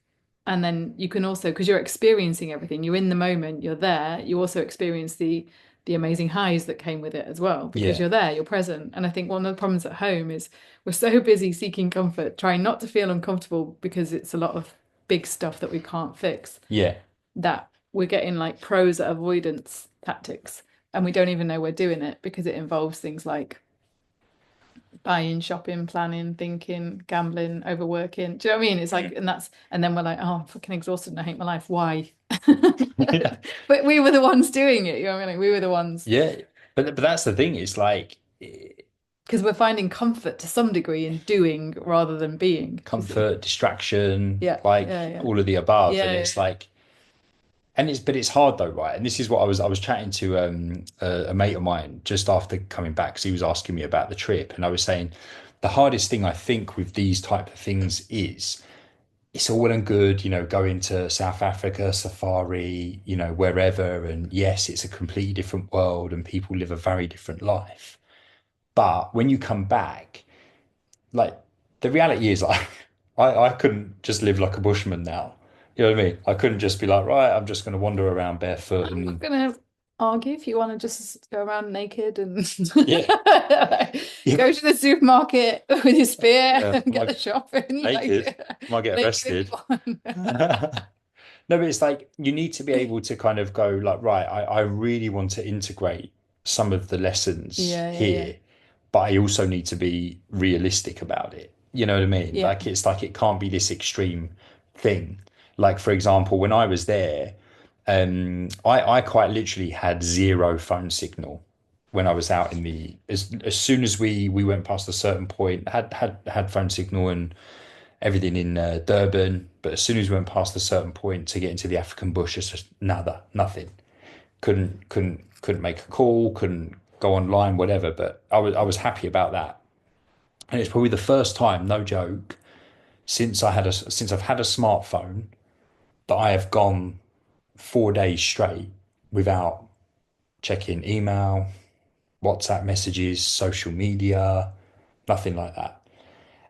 And then you can also, because you're experiencing everything, you're in the moment, you're there, you also experience the amazing highs that came with it as well, because yeah, you're there, you're present. And I think one of the problems at home is we're so busy seeking comfort, trying not to feel uncomfortable because it's a lot of big stuff that we can't fix, yeah, that we're getting like pros at avoidance tactics. And we don't even know we're doing it because it involves things like buying, shopping, planning, thinking, gambling, overworking. Do you know what I mean? It's like, and then we're like, oh, I'm fucking exhausted and I hate my life. Why? yeah, But we were the ones doing it. You know what I mean? Like, we were the ones yeah. But that's the thing. It's like because we're finding comfort to some degree in doing rather than being. comfort, distraction, Yeah, yeah, like yeah, all of the above. yeah, And yeah, it's like, and it's hard though, right? And this is what I was chatting to a mate of mine just after coming back because he was asking me about the trip, and I was saying the hardest thing I think with these type of things is it's all well and good, you know, going to South Africa, safari, you know, wherever, and yes, it's a completely different world and people live a very different life. But when you come back, like the reality is like I couldn't just live like a bushman now. You know what I mean? I couldn't just be like, right, I'm just gonna wander around barefoot I'm not and gonna argue if you want to just go around naked and yeah. Yeah. go to the supermarket with your spear Yeah. and Am get I the shopping, naked? like Might get naked if arrested. you want. No, but it's like you need to be able to kind of go like, right, I really want to integrate some of the lessons Yeah, yeah, yeah. here, but I also need to be realistic about it. You know what I mean? Yeah. Like it can't be this extreme thing. Like for example, when I was there, I quite literally had zero phone signal when I was out in the as soon as we went past a certain point, had phone signal and everything in Durban. But as soon as we went past a certain point to get into the African bush, it's just nada, nothing. Couldn't make a call, couldn't go online, whatever. But I was happy about that. And it's probably the first time, no joke, since I've had a smartphone that I have gone 4 days straight without checking email, WhatsApp messages, social media, nothing like that.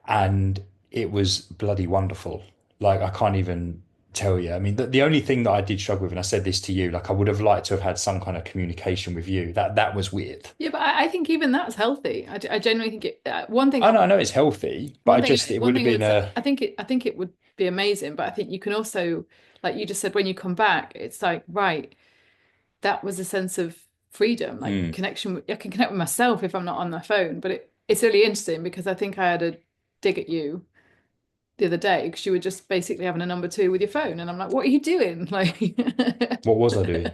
And it was bloody wonderful. Like I can't even tell you. I mean, the only thing that I did struggle with, and I said this to you, like I would have liked to have had some kind of communication with you. That was weird. Yeah, but I think even that's healthy. I genuinely think it. One thing, I know it's healthy, but one thing, it one would have thing I been would say. a I think it would be amazing. But I think you can also, like you just said, when you come back, it's like right, that was a sense of freedom, like mm, connection. I can connect with myself if I'm not on my phone. But it's really interesting because I think I had a dig at you the other day because you were just basically having a number two with your phone, and I'm like, what are you doing? Like what was I doing?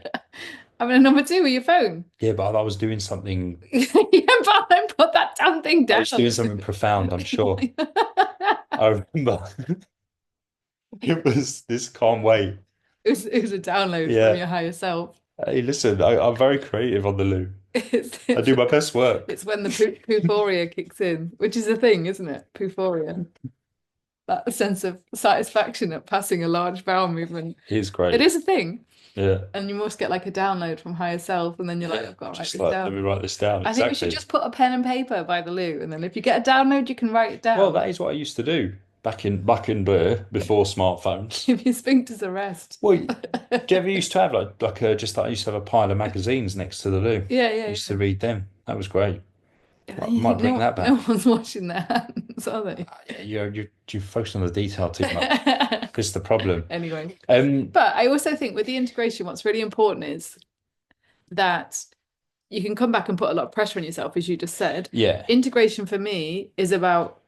having a number two with your phone. Yeah, but I was doing something. Yeah, but I put that damn thing I down. was doing something profound, I'm sure. I remember it was this can't wait. It was a download from Yeah. your higher self. Hey, listen, I'm very creative on the loo. It's I it's, do my best work. it's when the euphoria kicks in, which is a thing, isn't it? Euphoria, that sense of satisfaction at passing a large bowel movement. It's It great. is a thing, Yeah. and you must get like a download from higher self, and then you're like, Yeah. I've got to write Just this like, let me down. write this down. I think we should Exactly. just put a pen and paper by the loo, and then if you get a download, you can write it Well, down. that is what I used to do. back in the before smartphones. Give your sphincters a rest. Well, do you ever used to have I used to have a pile of magazines next to the loo. Yeah, I yeah, used to yeah. read them. That was great. Yeah, then you Might think bring that no back. one's washing their hands, are they? Yeah, you focus on the detail too much. This is the problem. Anyway, Um, but I also think with the integration, what's really important is that you can come back and put a lot of pressure on yourself, as you just said. yeah. Integration for me is about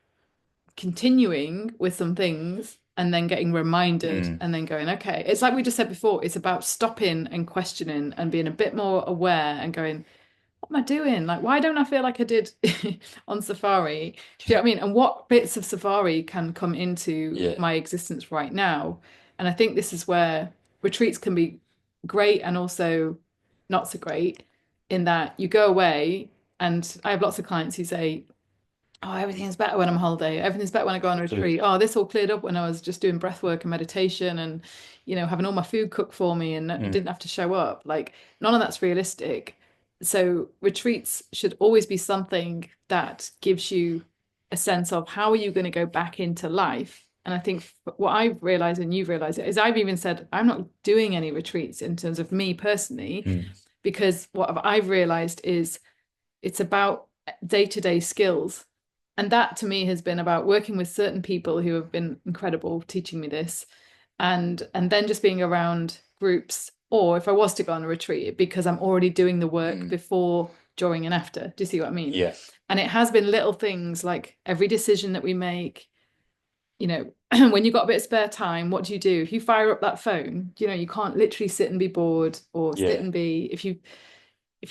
continuing with some things and then getting reminded Mm, and then going, okay. It's like we just said before, it's about stopping and questioning and being a bit more aware and going, what am I doing? Like, why don't I feel like I did on Safari? Do you know what I mean? And what bits of Safari can come into yeah. my existence right now? And I think this is where retreats can be great and also not so great in that you go away. And I have lots of clients who say, oh, everything's better when I'm on holiday. Everything's better when I go on a Good. retreat. Oh, this all cleared up when I was just doing breath work and meditation and, having all my food cooked for me and Mm, didn't have to show up. Like, none of that's realistic. So, retreats should always be something that gives you a sense of how are you going to go back into life. And I think what I've realized and you've realized is I've even said I'm not doing any retreats in terms of me personally, mm, because what I've realized is it's about day-to-day skills. And that to me has been about working with certain people who have been incredible teaching me this and then just being around groups, or if I was to go on a retreat because I'm already doing the work mm, before, during and after. Do you see what I mean? yeah. And it has been little things like every decision that we make, when you've got a bit of spare time, what do? If you fire up that phone, you can't literally sit and be bored or sit Yeah. and be if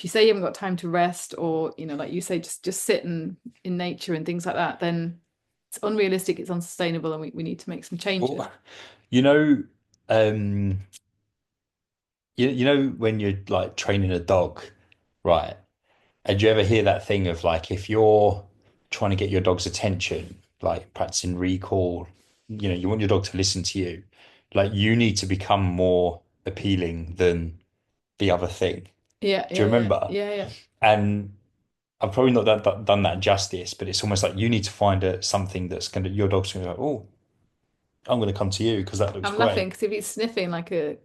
you say you haven't got time to rest or like you say just sit in nature and things like that, then it's unrealistic, it's unsustainable, and we need to make some changes. Well, you know, um, you know when you're like training a dog, right? And do you ever hear that thing of like if you're trying to get your dog's attention, like practicing recall, you want your dog to listen to you, like you need to become more appealing than the other thing. Yeah, Do you yeah, yeah, remember? yeah, yeah. And I've probably not done that justice, but it's almost like you need to find something that's gonna your dog's gonna go, oh, I'm gonna come to you because that looks I'm laughing great. because if he's sniffing like a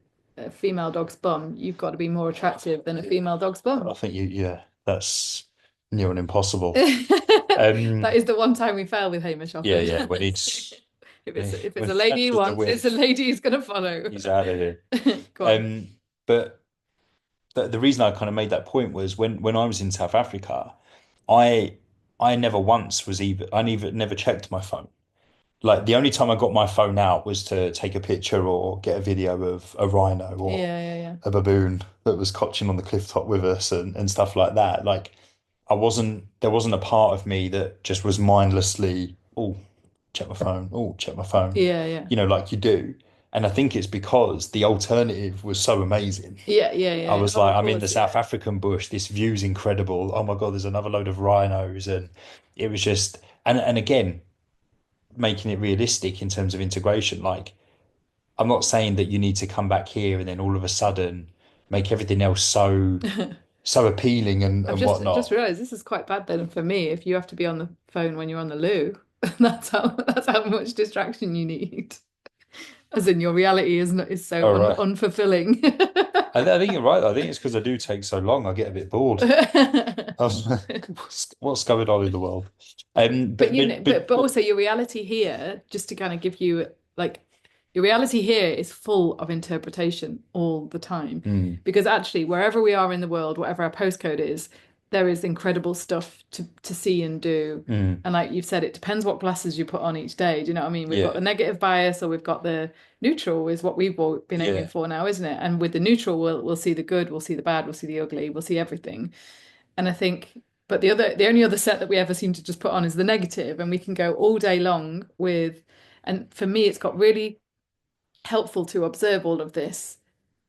female dog's bum, you've got to be more attractive than a female dog's I bum. think yeah, that's near and impossible. That Um, is the one time we fail with Hamish yeah, often. yeah, when it's If it's when a lady he catches the wants, it's a whiff, lady he's gonna follow. he's out of here. Go on. But the reason I kind of made that point was when I was in South Africa, I I never once was even I never checked my phone. Like the only time I got my phone out was to take a picture or get a video of a rhino or Yeah, yeah, yeah. a baboon that was cotching on the cliff top with us and stuff like that. Like there wasn't a part of me that just was mindlessly, oh, check my phone, oh, check my phone, Yeah, yeah. like you do. And I think it's because the alternative was so amazing. Yeah, yeah, I yeah. was Oh, like, of I'm in the course, South yeah. African bush. This view's incredible. Oh my God, there's another load of rhinos. And it was just, and again, making it realistic in terms of integration. Like, I'm not saying that you need to come back here and then all of a sudden make everything else so appealing I've and just whatnot. realized this is quite bad then for me if you have to be on the phone when you're on the loo. That's how much distraction you need. As in your reality is so All right. unfulfilling. I think you're right. I think it's because I do take so long. I get a bit bored. I was like, what's going on in the world? But But but also your reality here, just to kind of give you like your reality here is full of interpretation all the time. mm, Because actually, wherever we are in the world, whatever our postcode is, there is incredible stuff to see and do. mm, And like you've said, it depends what glasses you put on each day. Do you know what I mean? We've got yeah, the negative bias or we've got the neutral is what we've all been aiming yeah, for now, isn't it? And with the neutral, we'll see the good, we'll see the bad, we'll see the ugly, we'll see everything. And I think, but the only other set that we ever seem to just put on is the negative, and we can go all day long with. And for me, it's got really helpful to observe all of this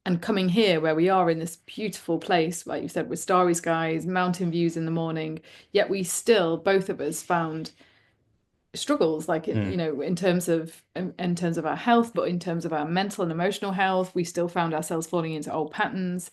and coming here where we are in this beautiful place, like you said, with starry skies, mountain views in the morning, yet we still, both of us, found struggles like mm, in terms of our health, but in terms of our mental and emotional health, we still found ourselves falling into old patterns.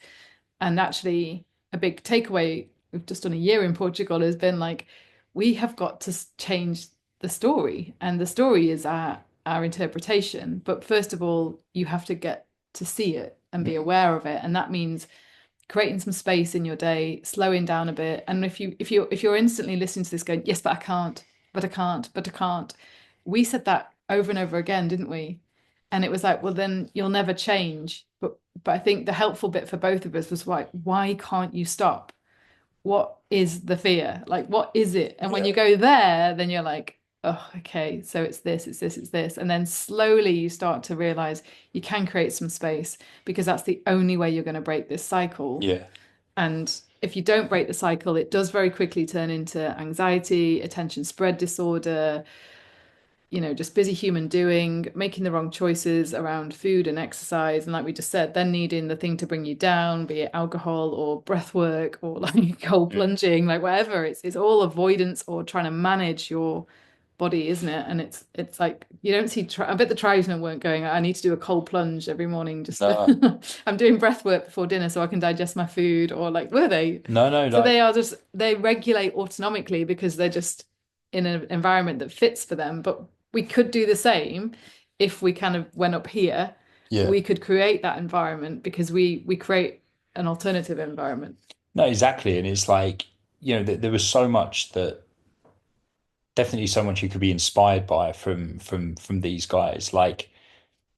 And actually, a big takeaway we've just done a year in Portugal has been like, we have got to change the story, and the story is our interpretation. But first of all, you have to get to see it and be aware of it, and that means creating some space in your day, slowing down a bit. And if you're instantly listening to this going, yes, but I can't, but I can't, but I can't. We said that over and over again, didn't we? And it was like, well, then you'll never change. But I think the helpful bit for both of us was like, why can't you stop? What is the fear? Like, what is it? And when Yeah. you go there, then you're like, oh, okay, so it's this, it's this, it's this. And then slowly you start to realize you can create some space because that's the only way you're going to break this cycle. Yeah. And if you don't break the cycle, it does very quickly turn into anxiety, attention spread disorder, just busy human doing, making the wrong choices around food and exercise. And like we just said, then needing the thing to bring you down, be it alcohol or breath work or like cold Mm. plunging, like whatever. It's all avoidance or trying to manage your body, isn't it? And it's like you don't see I bet the tribesmen weren't going, I need to do a cold plunge every morning, just No, I'm doing breath work before dinner so I can digest my food, or like were they? no, no, So like they regulate autonomically because they're just in an environment that fits for them. But we could do the same if we kind of went up here. yeah. We could create that environment because we create an alternative environment. No, exactly. And it's like, there was so much that definitely so much you could be inspired by from these guys. Like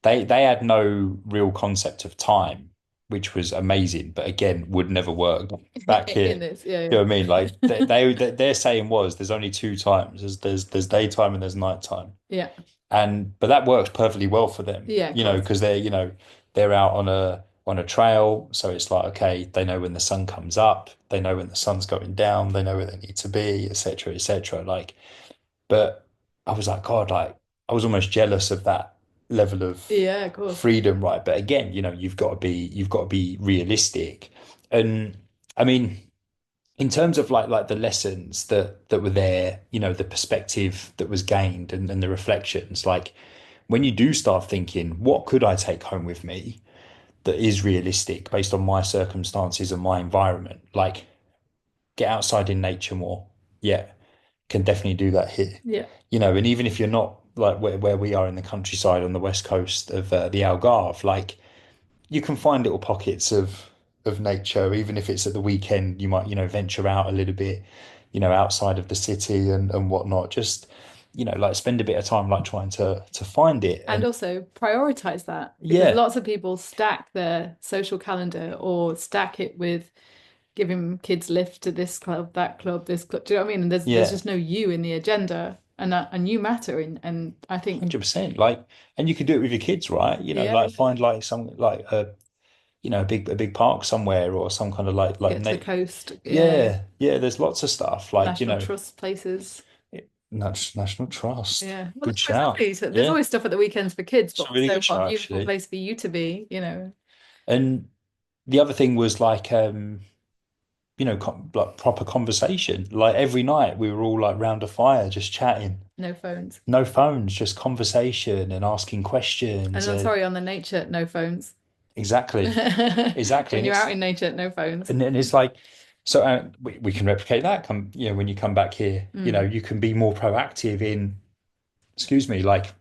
they had no real concept of time, which was amazing, but again, would never work back In here. this, yeah, You know what I mean? Like yeah. their saying was there's only two times. There's daytime and there's nighttime. Yeah, But that works perfectly well for them, yeah, of course. because they're out on a trail, so it's like, okay, they know when the sun comes up, they know when the sun's going down, they know where they need to be, etc., etc. Like, but I was like, God, like I was almost jealous of that level of Yeah, of course. freedom, right? But again, you've got to be realistic. And I mean, in terms of like the lessons that were there, the perspective that was gained and the reflections, like when you do start thinking, what could I take home with me that is realistic based on my circumstances and my environment? Like get outside in nature more. Yeah, can definitely do that here. Yeah. And even if you're not like where we are in the countryside on the west coast of the Algarve, like you can find little pockets of nature, even if it's at the weekend, you might, venture out a little bit, outside of the city and whatnot. Just, like spend a bit of time like trying to find it. And And also prioritize that because yeah, lots of people stack their social calendar or stack it with giving kids lift to this club, that club, this club. Do you know what I mean? And there's yeah, just no you in the agenda, and you matter. And I think 100%. Like, and you can do it with your kids, right? yeah, Like find like some like a big park somewhere or some kind of like get to the Nate. coast, yeah, Yeah, yeah, there's lots of stuff like, National Trust places. National Trust. Yeah, well, Good it's always shout. lovely. So there's Yeah, always stuff at the weekends for kids, it's but a really also good what a shout beautiful actually. place for you to be. And the other thing was like like proper conversation. Like every night we were all like round a fire just chatting. No phones. No phones, just conversation and asking And questions. I'm sorry, on the nature, no phones. Exactly. Exactly. When And you're out it's in nature, no phones. and then it's like so we can replicate that when you come back here, Mm. you can be more proactive in, excuse me, like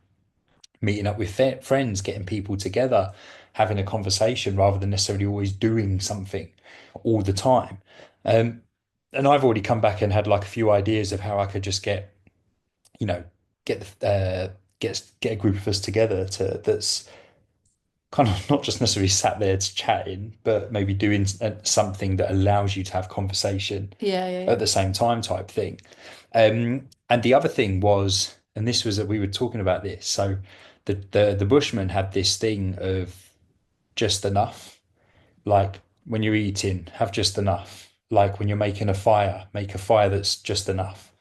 meeting up with friends, getting people together, having a conversation rather than necessarily always doing something all the time. Um, and I've already come back and had like a few ideas of how I could just you know, get a group of us together that's kind of not just necessarily sat there to chatting, but maybe doing something that allows you to have conversation Yeah, yeah, at yeah. the same time type thing. And the other thing was, and this was that we were talking about this. So the Bushmen had this thing of just enough. Like when you're eating, have just enough. Like when you're making a fire, make a fire that's just enough.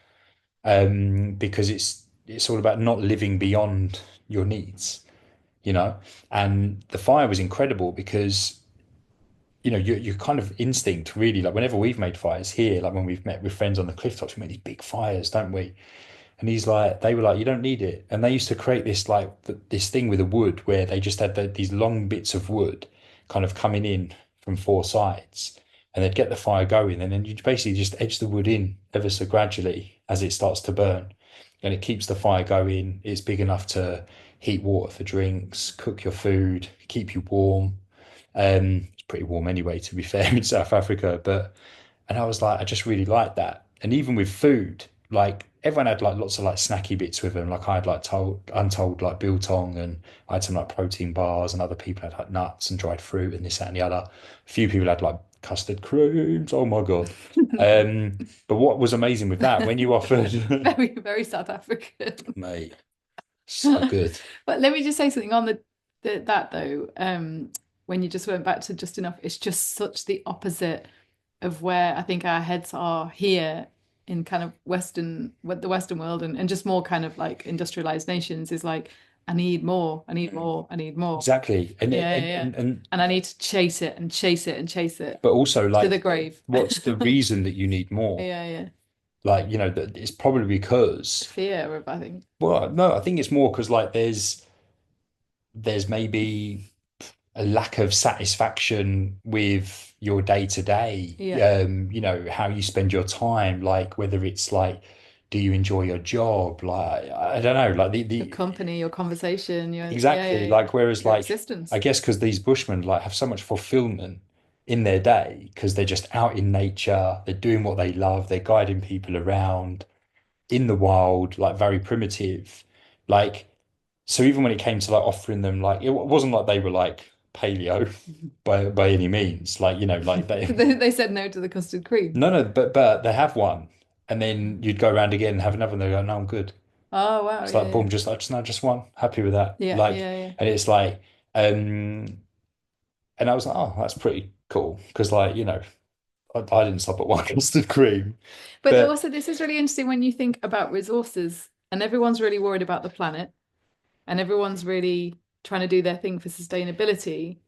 Because it's all about not living beyond your needs, you know. And the fire was incredible because your kind of instinct really, like whenever we've made fires here, like when we've met with friends on the cliff tops, we make these big fires, don't we? And they were like, you don't need it. And they used to create this like this thing with the wood where they just had these long bits of wood kind of coming in from four sides, and they'd get the fire going, and then you basically just edge the wood in ever so gradually as it starts to burn. and it keeps the fire going. It's big enough to heat water for drinks, cook your food, keep you warm. It's pretty warm anyway, to be fair, in South Africa. And I was like, I just really like that. And even with food, like everyone had like lots of like snacky bits with them. Like I had like told untold like biltong, and I had some like protein bars, and other people had like nuts and dried fruit and this, that, and the other. A few people had like custard creams. Oh my God. But what was amazing with that, when you offered, Very, very South African. mate, so good. But let me just say something on that though. When you just went back to just enough, it's just such the opposite of where I think our heads are here in kind of the Western world, and just more kind of like industrialized nations is like, I need more, I need more, I need more. Exactly. Yeah, yeah, yeah. And I need to chase it and chase it and chase it But also to the like, grave. what's the reason that you need more? Yeah, yeah. Like, that it's probably because, Fear of, I think. well, no, I think it's more because like there's maybe a lack of satisfaction with your day to day, Yeah. how you spend your time, like whether it's like, do you enjoy your job? Like, I don't know, like Your the company, your conversation, yeah, yeah, exactly, yeah. like, whereas Your like, I existence. guess because these Bushmen like have so much fulfillment in their day because they're just out in nature, they're doing what they love, they're guiding people around in the wild, like very primitive. Like, so even when it came to like offering them, like it wasn't like they were like paleo by any means. Like, like They said no to the custard cream. no, but they have one. And then you'd go around again and have another, and they go, no, I'm good. Oh wow, It's yeah, like yeah. boom, just one, happy with that. Yeah, Like, yeah, yeah. and it's like, um, and I was like, oh, that's pretty cool. Because like, I didn't stop at one custard cream. But But also, this is really interesting when you think about resources, and everyone's really worried about the planet, and everyone's really trying to do their thing for sustainability,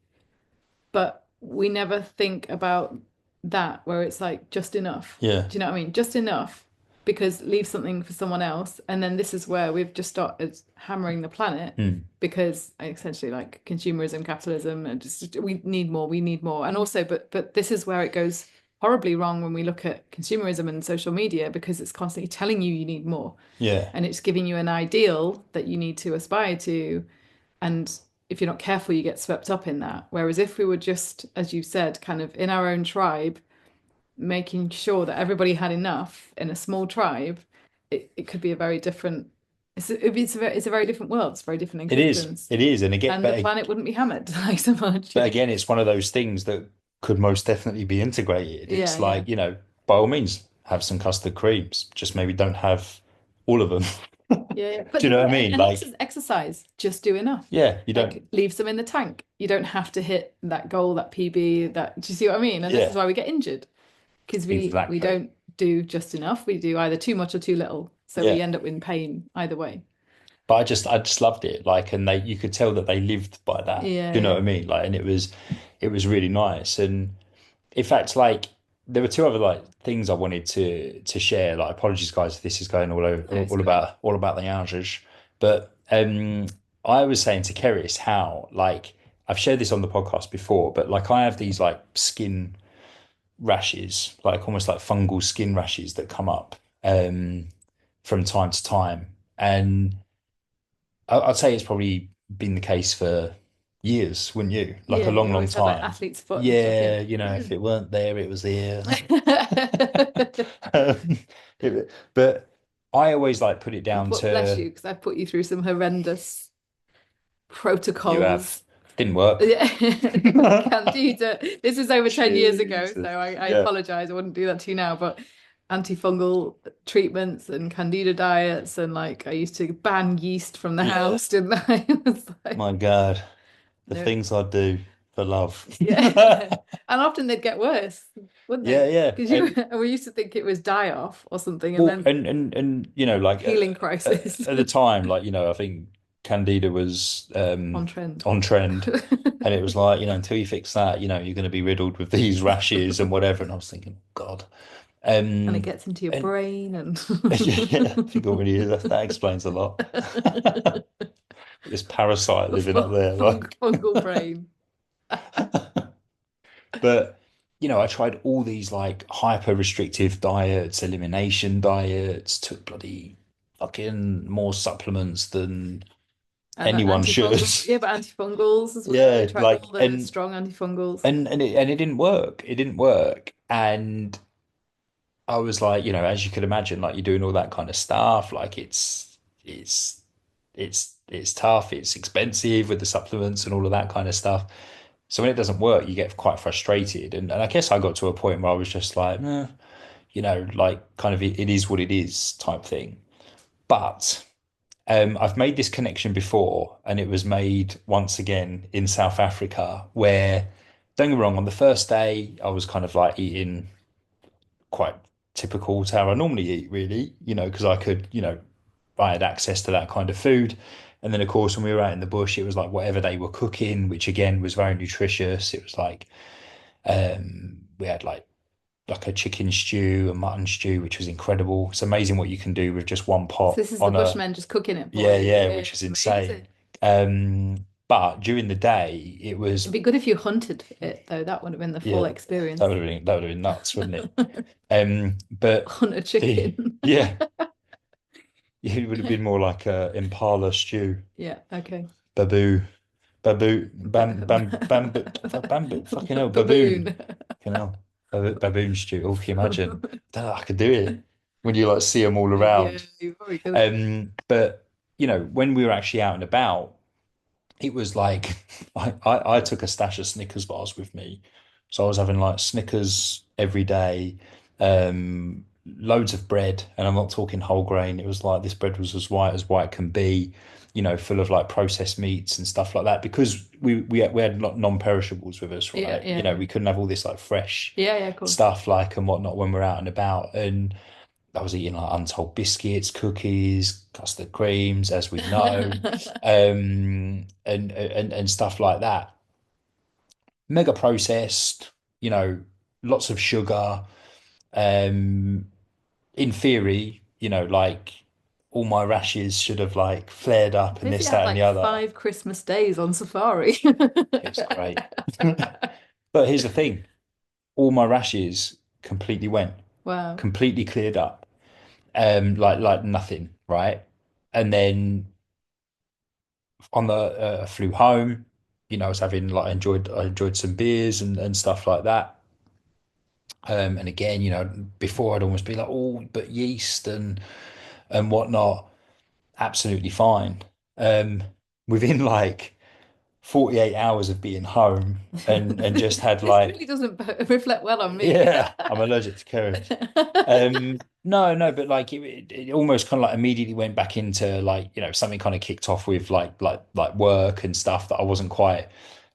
but we never think about that where it's like just enough. yeah. Do you know what I mean? Just enough, because leave something for someone else. And then this is where we've just started hammering the planet Hmm. because essentially like consumerism, capitalism, and just we need more, we need more. And also, but this is where it goes horribly wrong when we look at consumerism and social media, because it's constantly telling you need more, Yeah. and it's giving you an ideal that you need to aspire to. And if you're not careful, you get swept up in that. Whereas if we were just, as you said, kind of in our own tribe, making sure that everybody had enough in a small tribe, it could be a very different, it's a very different world. It's a very different It is. existence. It is. And again, And the planet wouldn't be hammered like so much. but again, it's one of those things that could most definitely be integrated. Yeah, It's yeah. like, by all means, have some custard creams, just maybe don't have all of them. Yeah, yeah. Do But you know what I mean? and Like, exercise, just do enough. yeah, you don't, Like leave some in the tank. You don't have to hit that goal, that PB, that do you see what I mean? And this yeah, is why we get injured, because we exactly. don't do just enough. We do either too much or too little. So Yeah. we end up in pain either way. But I just loved it. Like, and you could tell that they lived by that. Yeah, Do you know yeah. what I mean? Like, and it was really nice. And in fact, like, there were two other like things I wanted to share. Like, apologies, guys, if this is going all over, No, it's all great. about the Oranges. But I was saying to Keris how like I've shared this on the podcast before, but like I have these like skin rashes, like almost like fungal skin rashes that come up from time to time, and I'd say it's probably been the case for years, wouldn't you? Like a Yeah, long, you long always had like time. athlete's foot and stuff, Yeah, yeah. if it weren't there, it was there. Um, but I always like put it down But bless to you, because I've put you through some horrendous you have protocols. didn't work. Yeah, Candida. This is over 10 years ago, so Jesus. I Yeah. apologize. I wouldn't do that to you now, but antifungal treatments and Candida diets, and like I used to ban yeast from the Yeah. house, didn't I? It was like, My God, the no, things I do for love. yeah. And often they'd get worse, wouldn't Yeah, they? yeah. Because And we used to think it was die off or something, and well, then and like healing crisis at the time, like I think Candida was on trend. on trend, and it was like until you fix that, you're going to be riddled with these rashes and whatever. And I was thinking, God, And it um, gets into your and brain and yeah, I think already that explains a lot. This parasite living up there, like. fungal brain. But I tried all these like hyper restrictive diets, elimination diets, took bloody fucking more supplements than And anyone should. antifungal, yeah, but antifungals as well. They Yeah, tried like all the strong antifungals. and it didn't work. It didn't work. And I was like, as you could imagine, like you're doing all that kind of stuff, like it's it's tough, it's expensive with the supplements and all of that kind of stuff. So when it doesn't work, you get quite frustrated. And I guess I got to a point where I was just like, like kind of it is what it is type thing. But I've made this connection before, and it was made once again in South Africa, where, don't get me wrong, on the first day, I was kind of like eating quite typical to how I normally eat, really, because I could, I had access to that kind of food. And then, of course, when we were out in the bush, it was like whatever they were cooking, which again was very nutritious. It was like we had like a chicken stew, a mutton stew, which was incredible. It's amazing what you can do with just one So pot this is the on a Bushmen just cooking it for yeah, you. yeah, Yeah, which is insane. amazing. But during the day, it It'd was be good if you hunted it though. That would have been the full yeah, experience. that would have been nuts, wouldn't it? But Hunt a the chicken. yeah, it would have been more like a Impala stew, Yeah, okay. baboo, bamboo, fucking hell, baboon, Baboon. fucking hell, baboon stew. Oh, can you imagine? I could do it when you like see them all Yeah, around. you probably could. But when we were actually out and about, it was like I took a stash of Snickers bars with me. So I was having like Snickers every day, loads of bread, and I'm not talking whole grain. It was like this bread was as white can be, full of like processed meats and stuff like that because we had non-perishables with us, Yeah, right? yeah, yeah. We couldn't have all this like fresh Yeah, yeah, of course. stuff like and whatnot when we're out and about. And I was eating like untold biscuits, cookies, custard creams, as we know, and stuff like that. Mega processed, lots of sugar. Um, in theory, like all my rashes should have like flared up and If you this, had that, and the like other. 5 Christmas days on safari. It was great. But here's the thing, all my rashes completely went, Wow. completely cleared up. Like nothing, right? And then on the flew home, I was having like I enjoyed some beers and stuff like that. And again, before I'd almost be like, oh, but yeast and whatnot, absolutely fine. Um, within like 48 hours of being home and just had This really like, doesn't reflect well on me. yeah, I'm allergic to curries. No, no, but like it almost kind of like immediately went back into like, something kind of kicked off with like work and stuff that I wasn't quite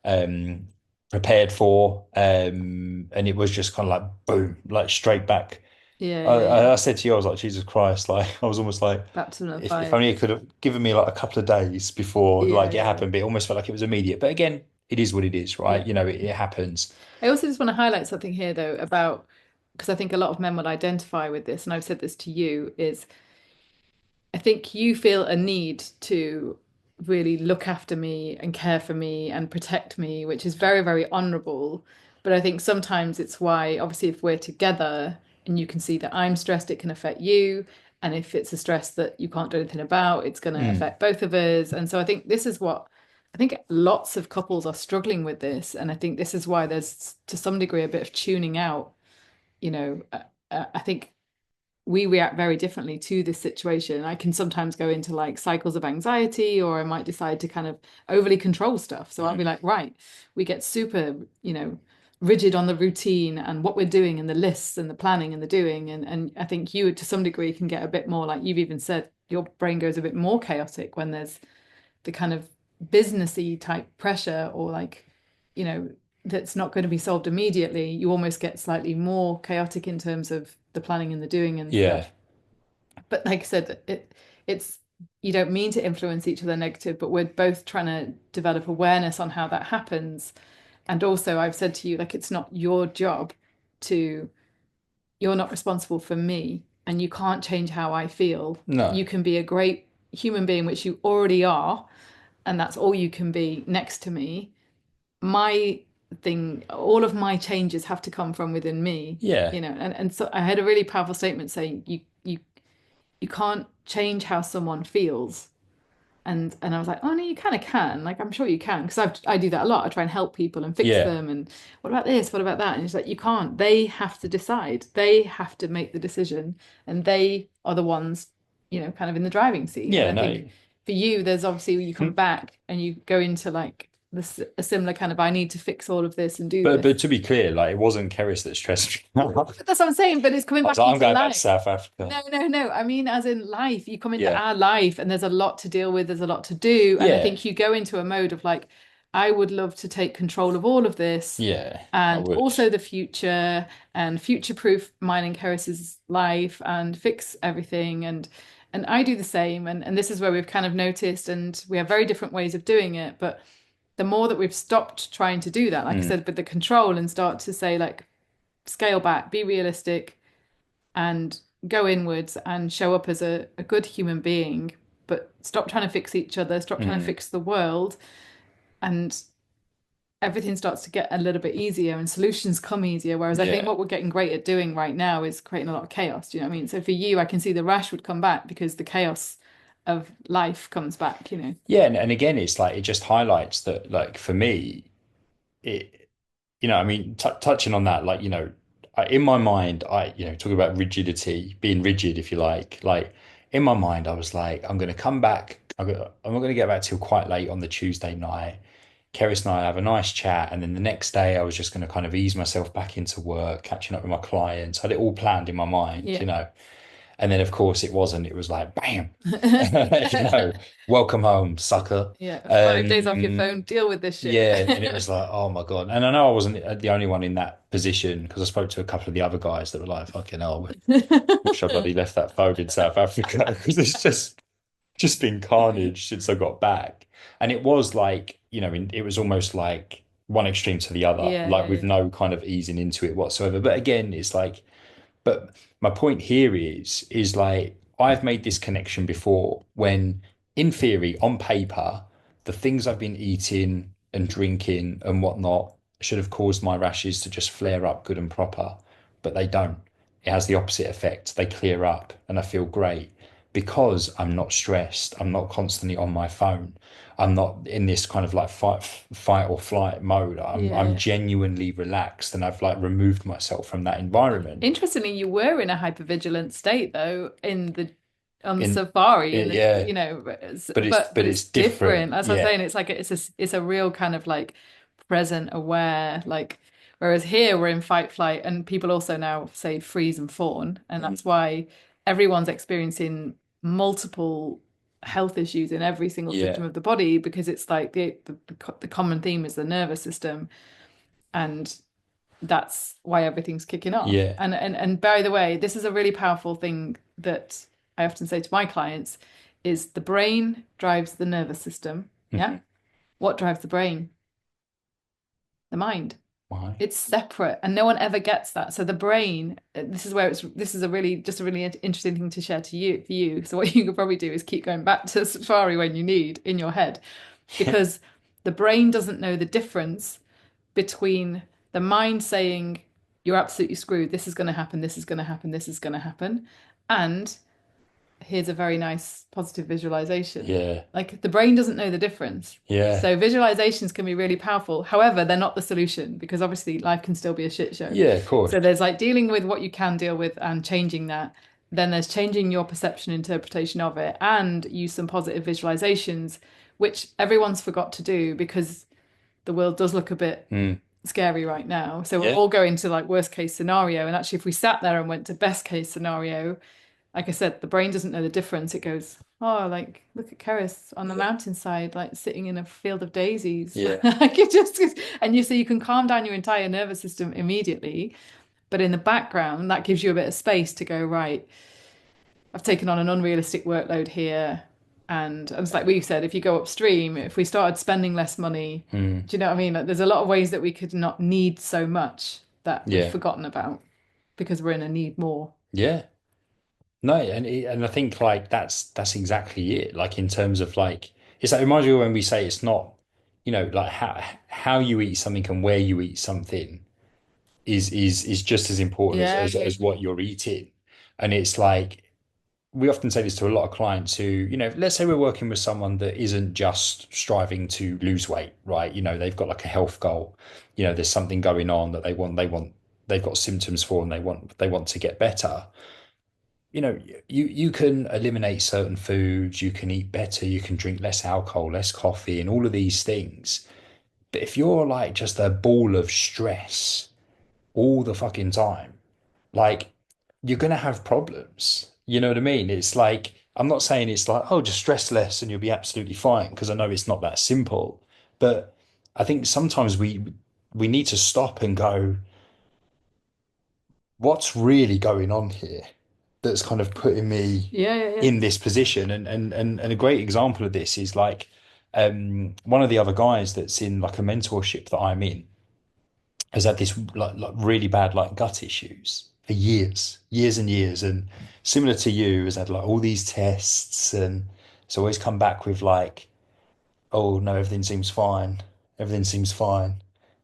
um prepared for. And it was just kind of like boom, like straight back. Yeah, I, yeah, yeah. I said to you, I was like, Jesus Christ, like I was almost like Baptism of if fire. only it could have given me like a couple of days before Yeah, like it yeah, happened, but it almost felt like it was immediate. But again, it is what it is, yeah. right? It happens. I also just want to highlight something here though about because I think a lot of men will identify with this, and I've said this to you, is I think you feel a need to really look after me and care for me and protect me, which is very, very honorable. But I think sometimes it's why, obviously, if we're together and you can see that I'm stressed, it can affect you. And if it's a stress that you can't do anything about, it's going to Mm, affect both of us. And so I think this is what I think lots of couples are struggling with this. And I think this is why there's, to some degree, a bit of tuning out. You know, I think we react very differently to this situation. I can sometimes go into like cycles of anxiety, or I might decide to kind of overly control stuff. So I'll be like, right, we get super, rigid on the routine and what we're doing and the lists and the planning and the doing. And I think you to some degree can get a bit more like you've even said, your brain goes a bit more chaotic when there's the kind of businessy type pressure or like, you know, that's not going to be solved immediately. You almost get slightly more chaotic in terms of the planning and the doing and yeah. stuff. But like I said, it's you don't mean to influence each other negative, but we're both trying to develop awareness on how that happens. And also I've said to you, like it's not your job to, you're not responsible for me and you can't change how I feel. No. You can be a great human being, which you already are, and that's all you can be next to me. My thing, all of my changes have to come from within me, Yeah. and so I had a really powerful statement saying you you can't change how someone feels. And I was like, oh no, you kind of can. Like I'm sure you can because I do that a lot. I try and help people and fix Yeah. them. And what about this? What about that? And it's like you can't. They have to decide. They have to make the decision, and they are the ones, kind of in the driving seat. And Yeah, I think no. for you, there's obviously you come Hmm. back and you go into like this a similar kind of I need to fix all of this and do But this. to be clear, like it wasn't Keris that stressed me out. But that's what I'm saying. But it's coming I was back like, I'm into going back to life. South Africa. No, no, no. I mean, as in life, you come into Yeah. our life and there's a lot to deal with, there's a lot to do. And I Yeah. think you go into a mode of like, I would love to take control of all of this Yeah. I and would. also the future and future-proof mine and Keris's life and fix everything. And I do the same. And this is where we've kind of noticed, and we have very different ways of doing it. But the more that we've stopped trying to do that, like I Mm. said, with the control and start to say, like, scale back, be realistic and go inwards and show up as a good human being, but stop trying to fix each other, stop trying to Mm. fix the world, and everything starts to get a little bit easier and solutions come easier. Whereas I think Yeah. what we're getting great at doing right now is creating a lot of chaos. Do you know what I mean? So for you, I can see the rash would come back because the chaos of life comes back. Yeah. And again, it's like it just highlights that, like, for me, it, I mean, t touching on that, like, in my mind, talking about rigidity, being rigid, if you like in my mind, I was like, I'm going to come back. I'm not going to get back till quite late on the Tuesday night. Keris and I have a nice chat. And then the next day, I was just going to kind of ease myself back into work, catching up with my clients. I had it all planned in my mind, Yeah. And then, of course, it wasn't. It was like, bam, you know, welcome home, sucker. Yeah. 5 days off your Um, phone, deal with this shit. yeah, and it was like, oh my God. And I know I wasn't the only one in that position because I spoke to a couple of the other guys that were like, fucking hell, wish I bloody left that phone in South Africa because it's just been carnage since I got back. And it was like, it was almost like one extreme to the other, Yeah, like yeah, with yeah. no kind of easing into it whatsoever. But again, it's like, but my point here is like I've made this connection before when, in theory, on paper, the things I've been eating and drinking and whatnot should have caused my rashes to just flare up good and proper, but they don't. It has the opposite effect. They clear up and I feel great because I'm not stressed. I'm not constantly on my phone. I'm not in this kind of like fight or flight mode. I'm Yeah. genuinely relaxed and I've like removed myself from that environment. Interestingly, you were in a hypervigilant state though in the on the In safari and the yeah, but it's but it's it's different. different. That's what I'm Yeah. saying. It's like it's a real kind of like present aware like whereas here we're in fight flight and people also now say freeze and fawn and Mm. that's why everyone's experiencing multiple health issues in every single system Yeah. of the body because it's like the common theme is the nervous system and that's why everything's kicking off. Yeah. And by the way, this is a really powerful thing that I often say to my clients is the brain drives the nervous system. Yeah. Mhm. What drives the brain? The mind. Why? It's separate and no one ever gets that. So the brain, this is a really just a really interesting thing to share to you for you. So what you could probably do is keep going back to Safari when you need in your head because the brain doesn't know the difference between the mind saying you're absolutely screwed, this is going to happen, this is going to happen, this is going to happen, and here's a very nice positive visualization. Yeah. Like the brain doesn't know the difference. Yeah. So visualizations can be really powerful. However, they're not the solution because obviously life can still be a shit show. Yeah, of course. So there's like dealing with what you can deal with and changing that. Then there's changing your perception, interpretation of it, and use some positive visualizations, which everyone's forgot to do because the world does look a bit Mm. scary right now. So we're Yeah. all going to like worst case scenario. And actually, if we sat there and went to best case scenario, like I said, the brain doesn't know the difference. It goes, oh, like look at Keris on the Yeah. mountainside, like sitting in a field of daisies. Yeah. Like it just, and you see, you can calm down your entire nervous system immediately. But in the background, that gives you a bit of space to go, right, I've taken on an unrealistic workload here. And it's like we said, if you go upstream, if we started spending less money, Mm. do you know what I mean? Like, there's a lot of ways that we could not need so much that we've Yeah. forgotten about because we're in a need more. Yeah. No, and I think like that's exactly it. Like in terms of like it's like it reminds me when we say it's not, like how you eat something and where you eat something is just as important Yeah, as yeah, as what you're eating. And it's like we often say this to a lot of clients who, let's say we're working with someone that isn't just striving to lose weight, right? They've got like a health goal. There's something going on that they've got symptoms for and they want to get better. You can eliminate certain foods, you can eat better, you can drink less alcohol, less coffee, and all of these things. But if you're like just a ball of stress all the fucking time, like you're gonna have problems. You know what I mean? It's like I'm not saying it's like, oh, just stress less and you'll be absolutely fine, because I know it's not that simple. But I think sometimes we need to stop and go, what's really going on here that's kind of putting me Yeah, yeah, yeah. in this position? And a great example of this is like one of the other guys that's in like a mentorship that I'm in has had this like really bad like gut issues for years and years, and similar to you, has had like all these tests, and it's always come back with like, oh no, everything seems fine,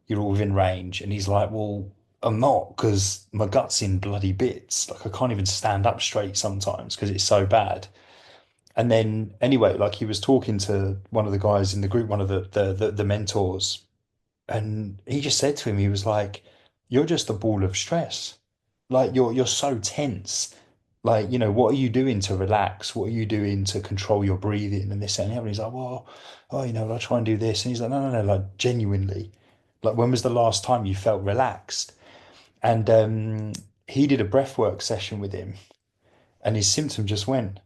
you're all within range, and he's like, well, I'm not, because my gut's in bloody bits, like I can't even stand up straight sometimes because it's so bad. And then anyway, like he was talking to one of the guys in the group, one of the mentors, and he just said to him, he was like, "You're just a ball of stress. Like you're so tense. Like, what are you doing to relax? What are you doing to control your breathing and this and that?" And he's like, "Well, oh, I try and do this." And he's like, "No, no, no, like genuinely. Like when was the last time you felt relaxed?" And he did a breathwork session with him, and his symptom just went.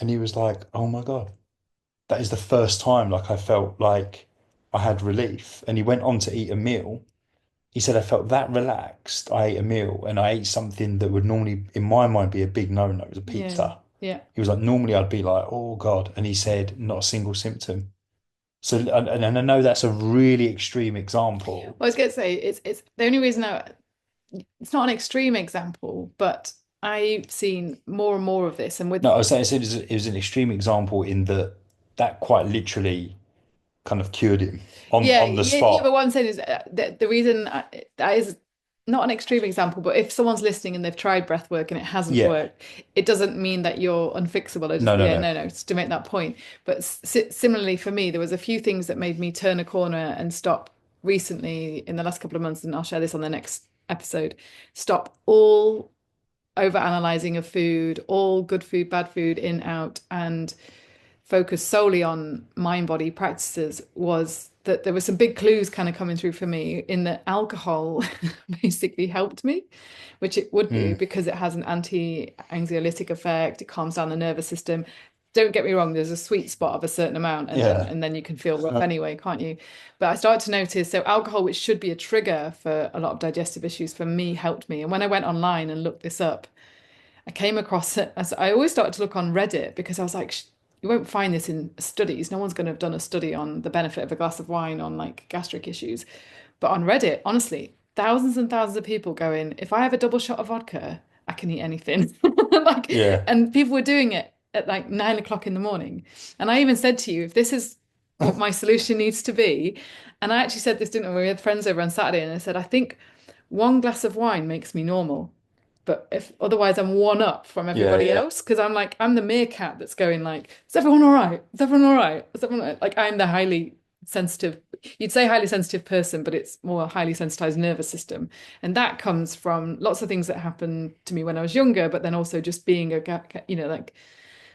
And he was like, "Oh my God, that is the first time like I felt like I had relief." And he went on to eat a meal. He said, "I felt that relaxed. I ate a meal and I ate something that would normally, in my mind, be a big no-no. It was a Yeah, pizza." yeah. He was like, "Normally I'd be like, oh God." And he said, "Not a single symptom." So, and I know that's a really extreme example. Well, I was going to say it's the only reason it's not an extreme example, but I've seen more and more of this, and with No, I was saying it was an extreme example in that that quite literally kind of cured him on yeah, on the yeah, yeah. But spot. what I'm saying is that the reason that is not an extreme example, but if someone's listening and they've tried breath work and it hasn't Yeah. worked, it doesn't mean that you're unfixable. I just, No, no, yeah, no. no, no, just to make that point. But similarly for me, there was a few things that made me turn a corner and stop recently in the last couple of months, and I'll share this on the next episode. Stop all over analyzing of food, all good food, bad food, in, out, and focus solely on mind body practices. Was that there were some big clues kind of coming through for me in that alcohol basically helped me, which it would do Mm, because it has an anti-anxiolytic effect. It calms down the nervous system. Don't get me wrong, there's a sweet spot of a certain amount, and then yeah. and then you can feel rough anyway, can't you? But I started to notice, so alcohol, which should be a trigger for a lot of digestive issues, for me helped me. And when I went online and looked this up, I came across it as I always started to look on Reddit because I was like, you won't find this in studies. No one's going to have done a study on the benefit of a glass of wine on like gastric issues. But on Reddit, honestly, thousands and thousands of people going, if I have a double shot of vodka, I can eat anything. Like, Yeah. and people were doing it at like 9 o'clock in the morning. And I even said to you, if this is what my solution needs to be, and I actually said this, didn't we? We had friends over on Saturday, and I said, I think one glass of wine makes me normal. But if otherwise I'm one up from Yeah, everybody yeah. else, because I'm like, I'm the meerkat that's going like, is everyone all right? Is everyone all right? Is everyone all right? Like I'm the highly sensitive, you'd say highly sensitive person, but it's more a highly sensitized nervous system. And that comes from lots of things that happened to me when I was younger, but then also just being like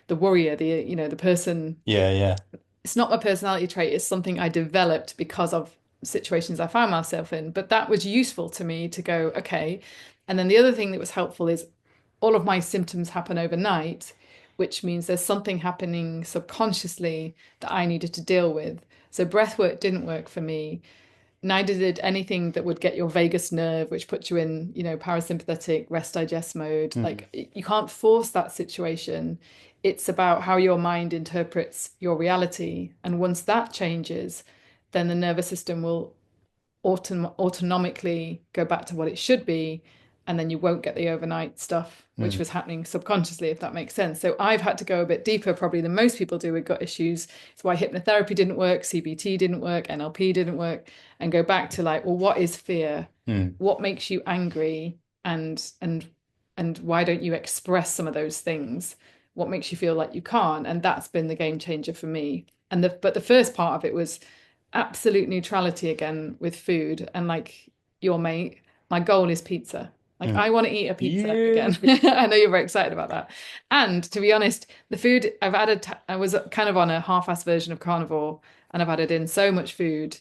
the warrior, the person. Yeah, yeah. It's not my personality trait, it's something I developed because of situations I found myself in. But that was useful to me to go, okay. And then the other thing that was helpful is all of my symptoms happen overnight, which means there's something happening subconsciously that I needed to deal with. So breath work didn't work for me. Neither did anything that would get your vagus nerve, which puts you in, parasympathetic rest digest mode. Mm, Like you can't force that situation. It's about how your mind interprets your reality. And once that changes, then the nervous system will autonomically go back to what it should be, and then you won't get the overnight stuff which mm. was happening subconsciously, if that makes sense. So I've had to go a bit deeper probably than most people do with gut issues. It's why hypnotherapy didn't work, CBT didn't work, NLP didn't work, and go back to like, well, what is fear? Mm. What makes you angry? And why don't you express some of those things? what makes you feel like you can't. And that's been the game changer for me. But the first part of it was absolute neutrality again with food. And like your mate, my goal is pizza. Like Mm. I want to eat a pizza Yeah. again. I know you're very excited about that. And to be honest, the food I've added, I was kind of on a half-assed version of carnivore, and I've added in so much food,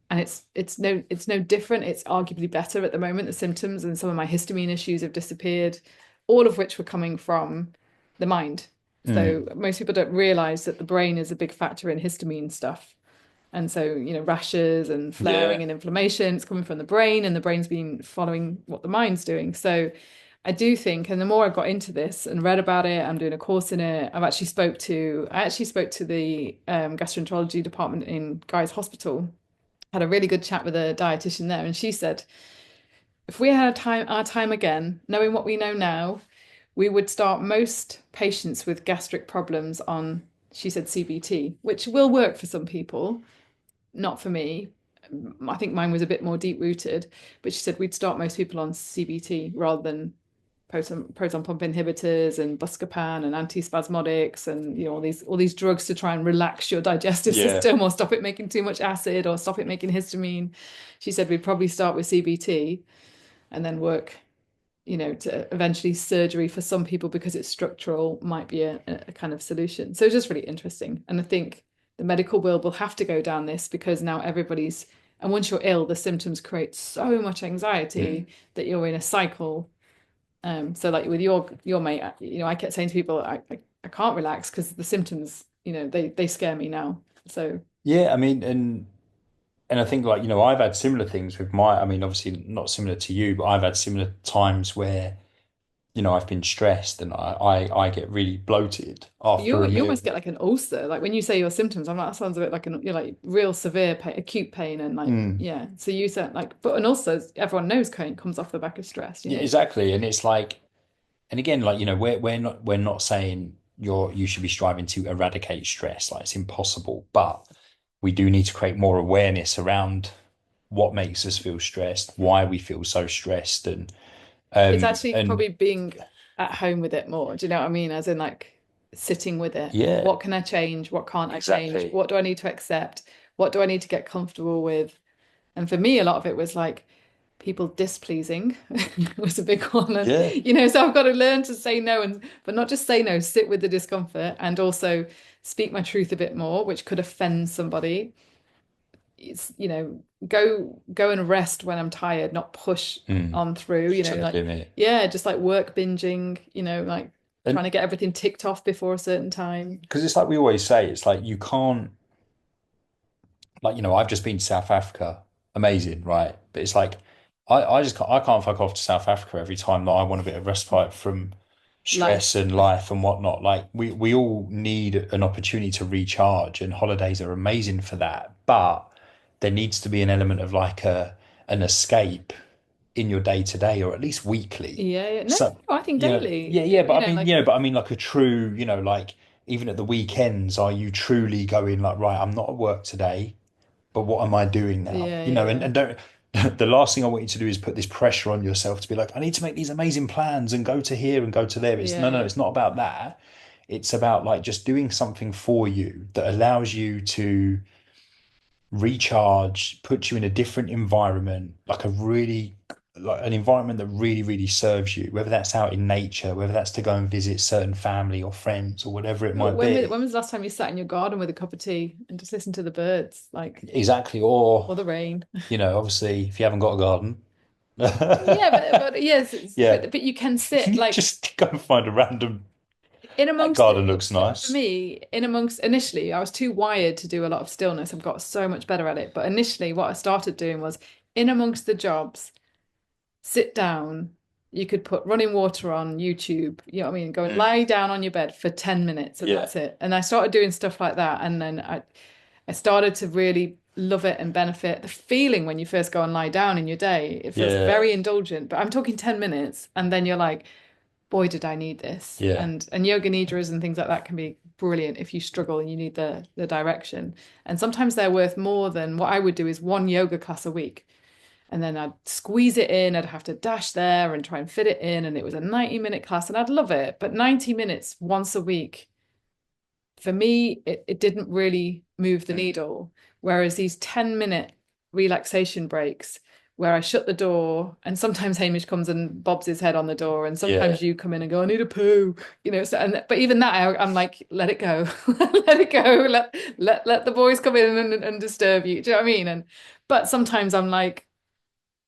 and it's no different. It's arguably better at the moment. The symptoms and some of my histamine issues have disappeared, all of which were coming from the mind. Mm. So most people don't realize that the brain is a big factor in histamine stuff. And so, rashes and flaring Yeah. and inflammation, it's coming from the brain, and the brain's been following what the mind's doing. So I do think, and the more I've got into this and read about it, I'm doing a course in it. I actually spoke to the gastroenterology department in Guy's Hospital, had a really good chat with a dietitian there, and she said, if we had our time again, knowing what we know now, we would start most patients with gastric problems on, she said, CBT, which will work for some people, not for me. I think mine was a bit more deep rooted, but she said we'd start most people on CBT rather than proton pump inhibitors and buscopan and antispasmodics and all these drugs to try and relax your digestive Yeah. system or stop it making too much acid or stop it making histamine. She said we'd probably start with CBT and then work, to eventually surgery for some people because it's structural might be a kind of solution. So it's just really interesting. And I think the medical world will have to go down this because now and once you're ill, the symptoms create so much Mm. anxiety that you're in a cycle. So like with your mate, I kept saying to people, I can't relax because the symptoms, they scare me now. So Yeah, I mean, and I think like, I've had similar things with my, I mean, obviously not similar to you, but I've had similar times where, I've been stressed and I get really bloated after you a you meal. almost get like an ulcer. Like when you say your symptoms, I'm like, that sounds a bit like you're like real severe pain, acute pain, and like Mm. yeah. So you said like, but an ulcer, everyone knows comes off the back of stress. Yeah, exactly. And it's like, and again, like, we're not saying you should be striving to eradicate stress. Like it's impossible, but we do need to create more awareness around what makes us feel stressed, why we feel so stressed, It's actually and probably being at home with it more. Do you know what I mean? As in like sitting with it. yeah, What can I change? What can't I change? exactly. What do I need to accept? What do I need to get comfortable with? And for me, a lot of it was like people displeasing was a big one. And, Yeah. so I've got to learn to say no, but not just say no, sit with the discomfort and also speak my truth a bit more, which could offend somebody. It's, go and rest when I'm tired, not push Mm. on through, To the like, limit. yeah, just like work binging, like trying And to get everything ticked off before a certain time. because it's like we always say, it's like you can't, like, I've just been to South Africa, amazing, right? But it's like I can't fuck off to South Africa every time that I want a bit of respite from stress Life. and life and whatnot. Like we all need an opportunity to recharge, and holidays are amazing for that. But there needs to be an element of like an escape in your day to day, or at least weekly. Yeah, yeah. No, So, I think daily, yeah, yeah, but I mean, like, but I mean like a true, like even at the weekends, are you truly going like, right, I'm not at work today, but what am I doing now? yeah, yeah, And yeah. don't the last thing I want you to do is put this pressure on yourself to be like, I need to make these amazing plans and go to here and go to there. It's Yeah, no, yeah. it's not about that. It's about like just doing something for you that allows you to recharge, put you in a different environment, like an environment that really, really serves you, whether that's out in nature, whether that's to go and visit certain family or friends or whatever it might When be. was the last time you sat in your garden with a cup of tea and just listened to the birds, like, Exactly. or Or, the rain? obviously, if you haven't got a garden, Yeah, but yes, yeah, but you can sit like just go and find a random, in that amongst garden looks for nice. me, in amongst initially, I was too wired to do a lot of stillness. I've got so much better at it. But initially, what I started doing was in amongst the jobs, sit down. You could put running water on YouTube, you know what I mean? Go and Mm. lie down on your bed for 10 minutes and Yeah. that's it. And I started doing stuff like that. And then I started to really love it and benefit. The feeling when you first go and lie down in your day, it feels Yeah. very indulgent. But I'm talking 10 minutes, and then you're like, boy, did I need this. Yeah. And yoga nidras and things like that can be brilliant if you struggle and you need the direction. And sometimes they're worth more than what I would do is one yoga class a week. And then I'd squeeze it in. I'd have to dash there and try and fit it in. And it was a 90-minute class and I'd love it. But 90 minutes once a week, for me, it didn't really move the needle. Whereas these 10-minute relaxation breaks where I shut the door and sometimes Hamish comes and bobs his head on the door and Yeah. sometimes you come in and go, I need a poo, so, but even that I'm like, let it go. Let it go. Let the boys come in and disturb you. Do you know what I mean? But sometimes I'm like,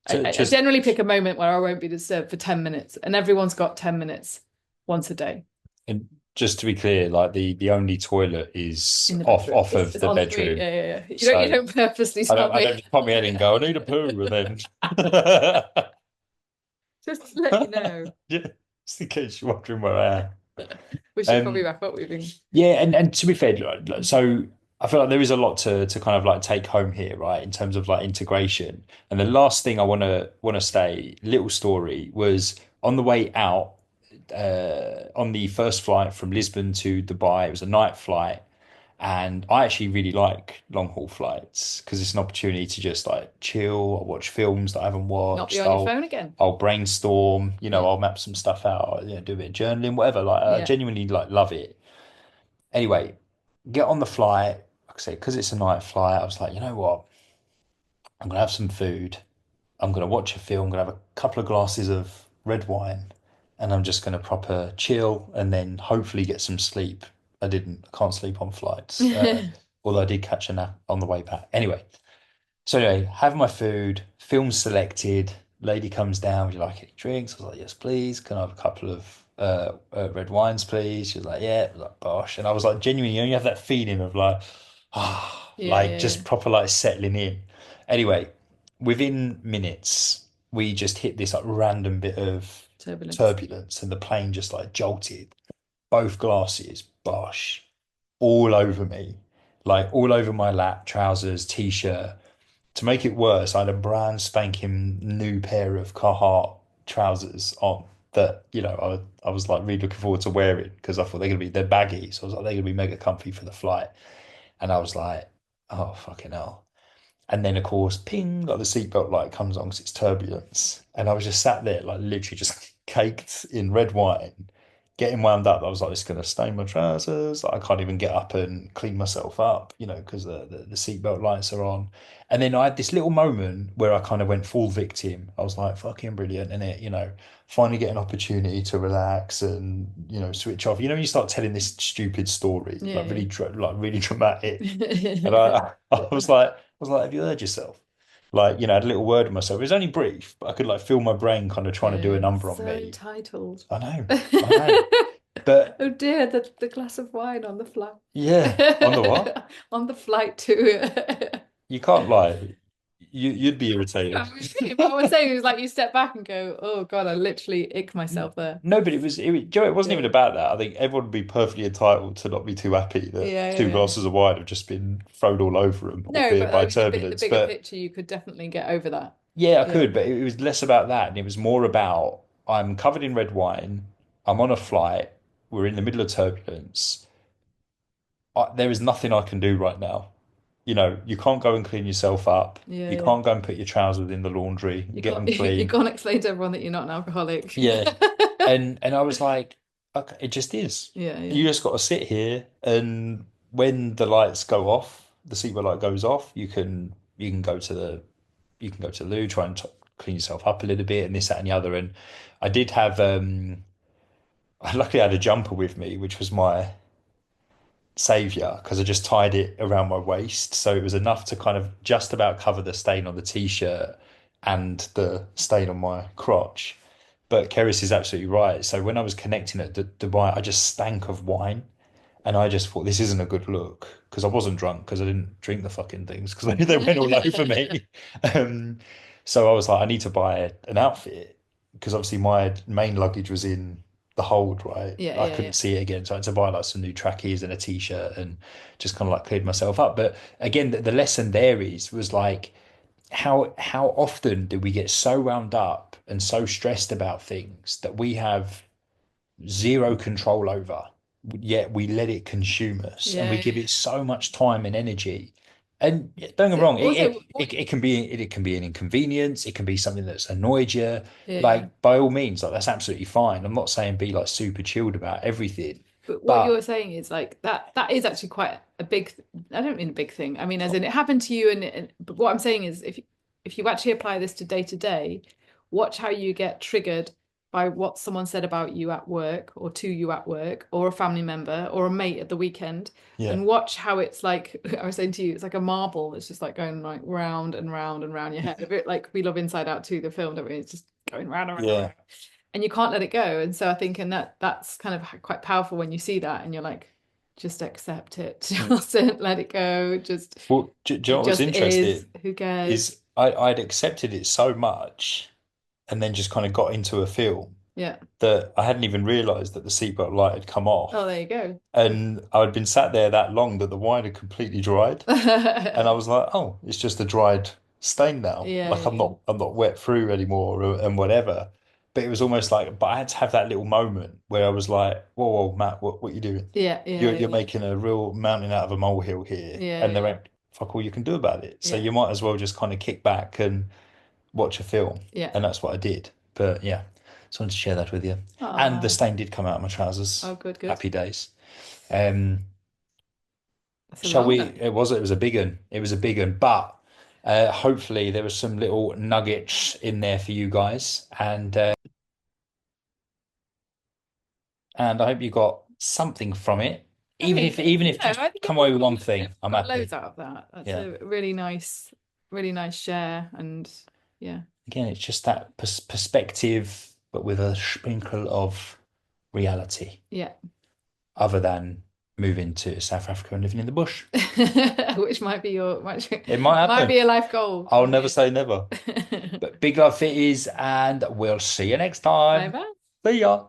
I Just generally pick a moment where I won't be disturbed for 10 minutes and everyone's got 10 minutes once a day and just to be clear, like the only toilet is in the off bedroom. off of It's the en suite. bedroom. Yeah, yeah, yeah. You So don't purposely I tell don't I me. don't just pop my head in and go, I need a poo, and then Just to let you know. yeah, just in case you're wondering where I We should probably am. wrap up with you. Yeah, and to be fair, so I feel like there is a lot to kind of like take home here, right? In terms of like integration. And the last thing I wanna say, little story, was on the way out, on the first flight from Lisbon to Dubai. It was a night flight, and I actually really like long haul flights because it's an opportunity to just like chill. I'll watch films that I haven't Not be watched. on your phone again. I'll brainstorm, Yeah. I'll map some stuff out, do a bit of journaling, whatever. Like I Yeah. genuinely like love it. Anyway, get on the flight. Like I say, because it's a night flight, I was like, you know what? I'm gonna have some food. I'm gonna watch a film. I'm gonna have a couple of glasses of red wine, and I'm just gonna proper chill and then hopefully get some sleep. I didn't. I can't sleep on flights. Although I did catch a nap on the way back. Anyway, so anyway, have my food, film selected. Lady comes down, would you like any drinks? I was like, yes, please. Can I have a couple of red wines, please? She was like, yeah. I was like, bosh. And I was like, genuinely, you have that feeling of like, ah, Yeah, like yeah, yeah. just proper like settling in. Anyway, within minutes, we just hit this like random bit of Turbulence. turbulence and the plane just like jolted. Both glasses, bosh, all over me, like all over my lap, trousers, t-shirt. To make it worse, I had a brand spanking new pair of Carhartt trousers on that, I was like really looking forward to wearing because I thought they're baggy. So I was like, they're gonna be mega comfy for the flight. And I was like, oh fucking hell. And then of course, ping, like the seatbelt light comes on because it's turbulence. And I was just sat there, like literally just caked in red wine, getting wound up. I was like, it's gonna stain my trousers. Like, I can't even get up and clean myself up, because the seatbelt lights are on. And then I had this little moment where I kind of went full victim. I was like, fucking brilliant, and finally get an opportunity to relax and switch off. You start telling this stupid story, Yeah, like yeah. really dramatic. And Yeah. I was like, have you heard yourself? Like, I had a little word with myself. It was only brief, but I could like feel my brain kind of trying to do a Yeah. number on So me. entitled. I know, I know. But Oh dear, the glass of wine on the flight. yeah, on the what? On the flight to You can't lie. You'd be irritated. But I was saying it was like you step back and go, oh God, I literally ick myself there. No, but it wasn't even Yeah. about that. I think everyone would be perfectly entitled to not be too happy that Yeah, two yeah, yeah. glasses of wine have just been thrown all over them, No, albeit but I by mean the turbulence. bigger But picture, you could definitely get over that. yeah, I Yeah. could, but it was less about that, and it was more about I'm covered in red wine. I'm on a flight. We're in the middle of turbulence. There is nothing I can do right now. You can't go and clean yourself up. Yeah, You yeah. can't go and put your trousers in the laundry, You get can't them you clean. can't explain to everyone that you're not an alcoholic. Yeah. And I was like, okay, it just is. Yeah, yeah. You just got to sit here, and when the lights go off, the seatbelt light goes off, you can go to the loo, try and clean yourself up a little bit, and this, that, and the other. And I did have I luckily had a jumper with me, which was my savior because I just tied it around my waist, so it was enough to kind of just about cover the stain on the t-shirt and the stain on my crotch. But Keris is absolutely right. So when I was connecting at Dubai, I just stank of wine. And I just thought this isn't a good look because I wasn't drunk because I didn't drink the fucking things because they went all over me. Um, so I was like, I need to buy an outfit because obviously my main luggage was in the hold, right? Yeah, I yeah, yeah. couldn't see it again, so I had to buy like some new trackies and a t-shirt and just kind of like cleared myself up. But again, the lesson there was like how often do we get so wound up and so stressed about things that we have zero control over, yet we let it consume us and Yeah, we yeah, give it so much time and energy. And don't get me So wrong, also, what? it can be an inconvenience, it can be something that's annoyed you. Yeah. Like by all means, like that's absolutely fine. I'm not saying be like super chilled about everything, But what but you're saying is like that is actually quite a big I don't mean a big thing. I mean as in it happened to you and but what I'm saying is if you actually apply this to day, watch how you get triggered by what someone said about you at work or to you at work or a family member or a mate at the weekend yeah, and watch how it's like I was saying to you, it's like a marble. It's just like going like round and round and round your head. A bit like we love Inside Out 2, the film, don't we? It's just going round and round and round yeah. and you can't let it go. And so I think, and that's kind of quite powerful when you see that, and you're like, just accept it, Mm. just don't let it go, just Well, do you know it what was just is. interesting? Who cares? Is I'd accepted it so much and then just kind of got into a film Yeah. that I hadn't even realized that the seatbelt light had come Oh, off. there you go. And I'd been sat there that long that the wine had completely dried. And I was like, oh, it's just a dried stain now. Yeah, Like yeah, I'm not wet through anymore and whatever. But it was almost like, but I had to have that little moment where I was like, whoa, whoa, Matt, what you doing? yeah, yeah, You're yeah, making a real mountain out of a molehill here. yeah, And there yeah, ain't fuck all you can do about it. So yeah, you might as well just kind of kick back and watch a film. yeah. And that's what I did. But yeah, just wanted to share that with you. And the Oh, stain did come out of my trousers. oh, good, good. Happy days. Um, That's a Shall long we? one. It was a big one. It was a big one. But hopefully there was some little nuggets in there for you guys, and I hope you got something from it. I think, Even if just I think come away with everyone one thing, I'm got happy. loads out of that. That's Yeah. a really nice share, and yeah, Again, it's just that perspective, but with a sprinkle of reality, yeah. other than moving to South Africa and living in the bush. Which might be It might might happen. be a life goal I'll one never day. say never. But big love fitties, and we'll see you next Bye time. bye. See ya.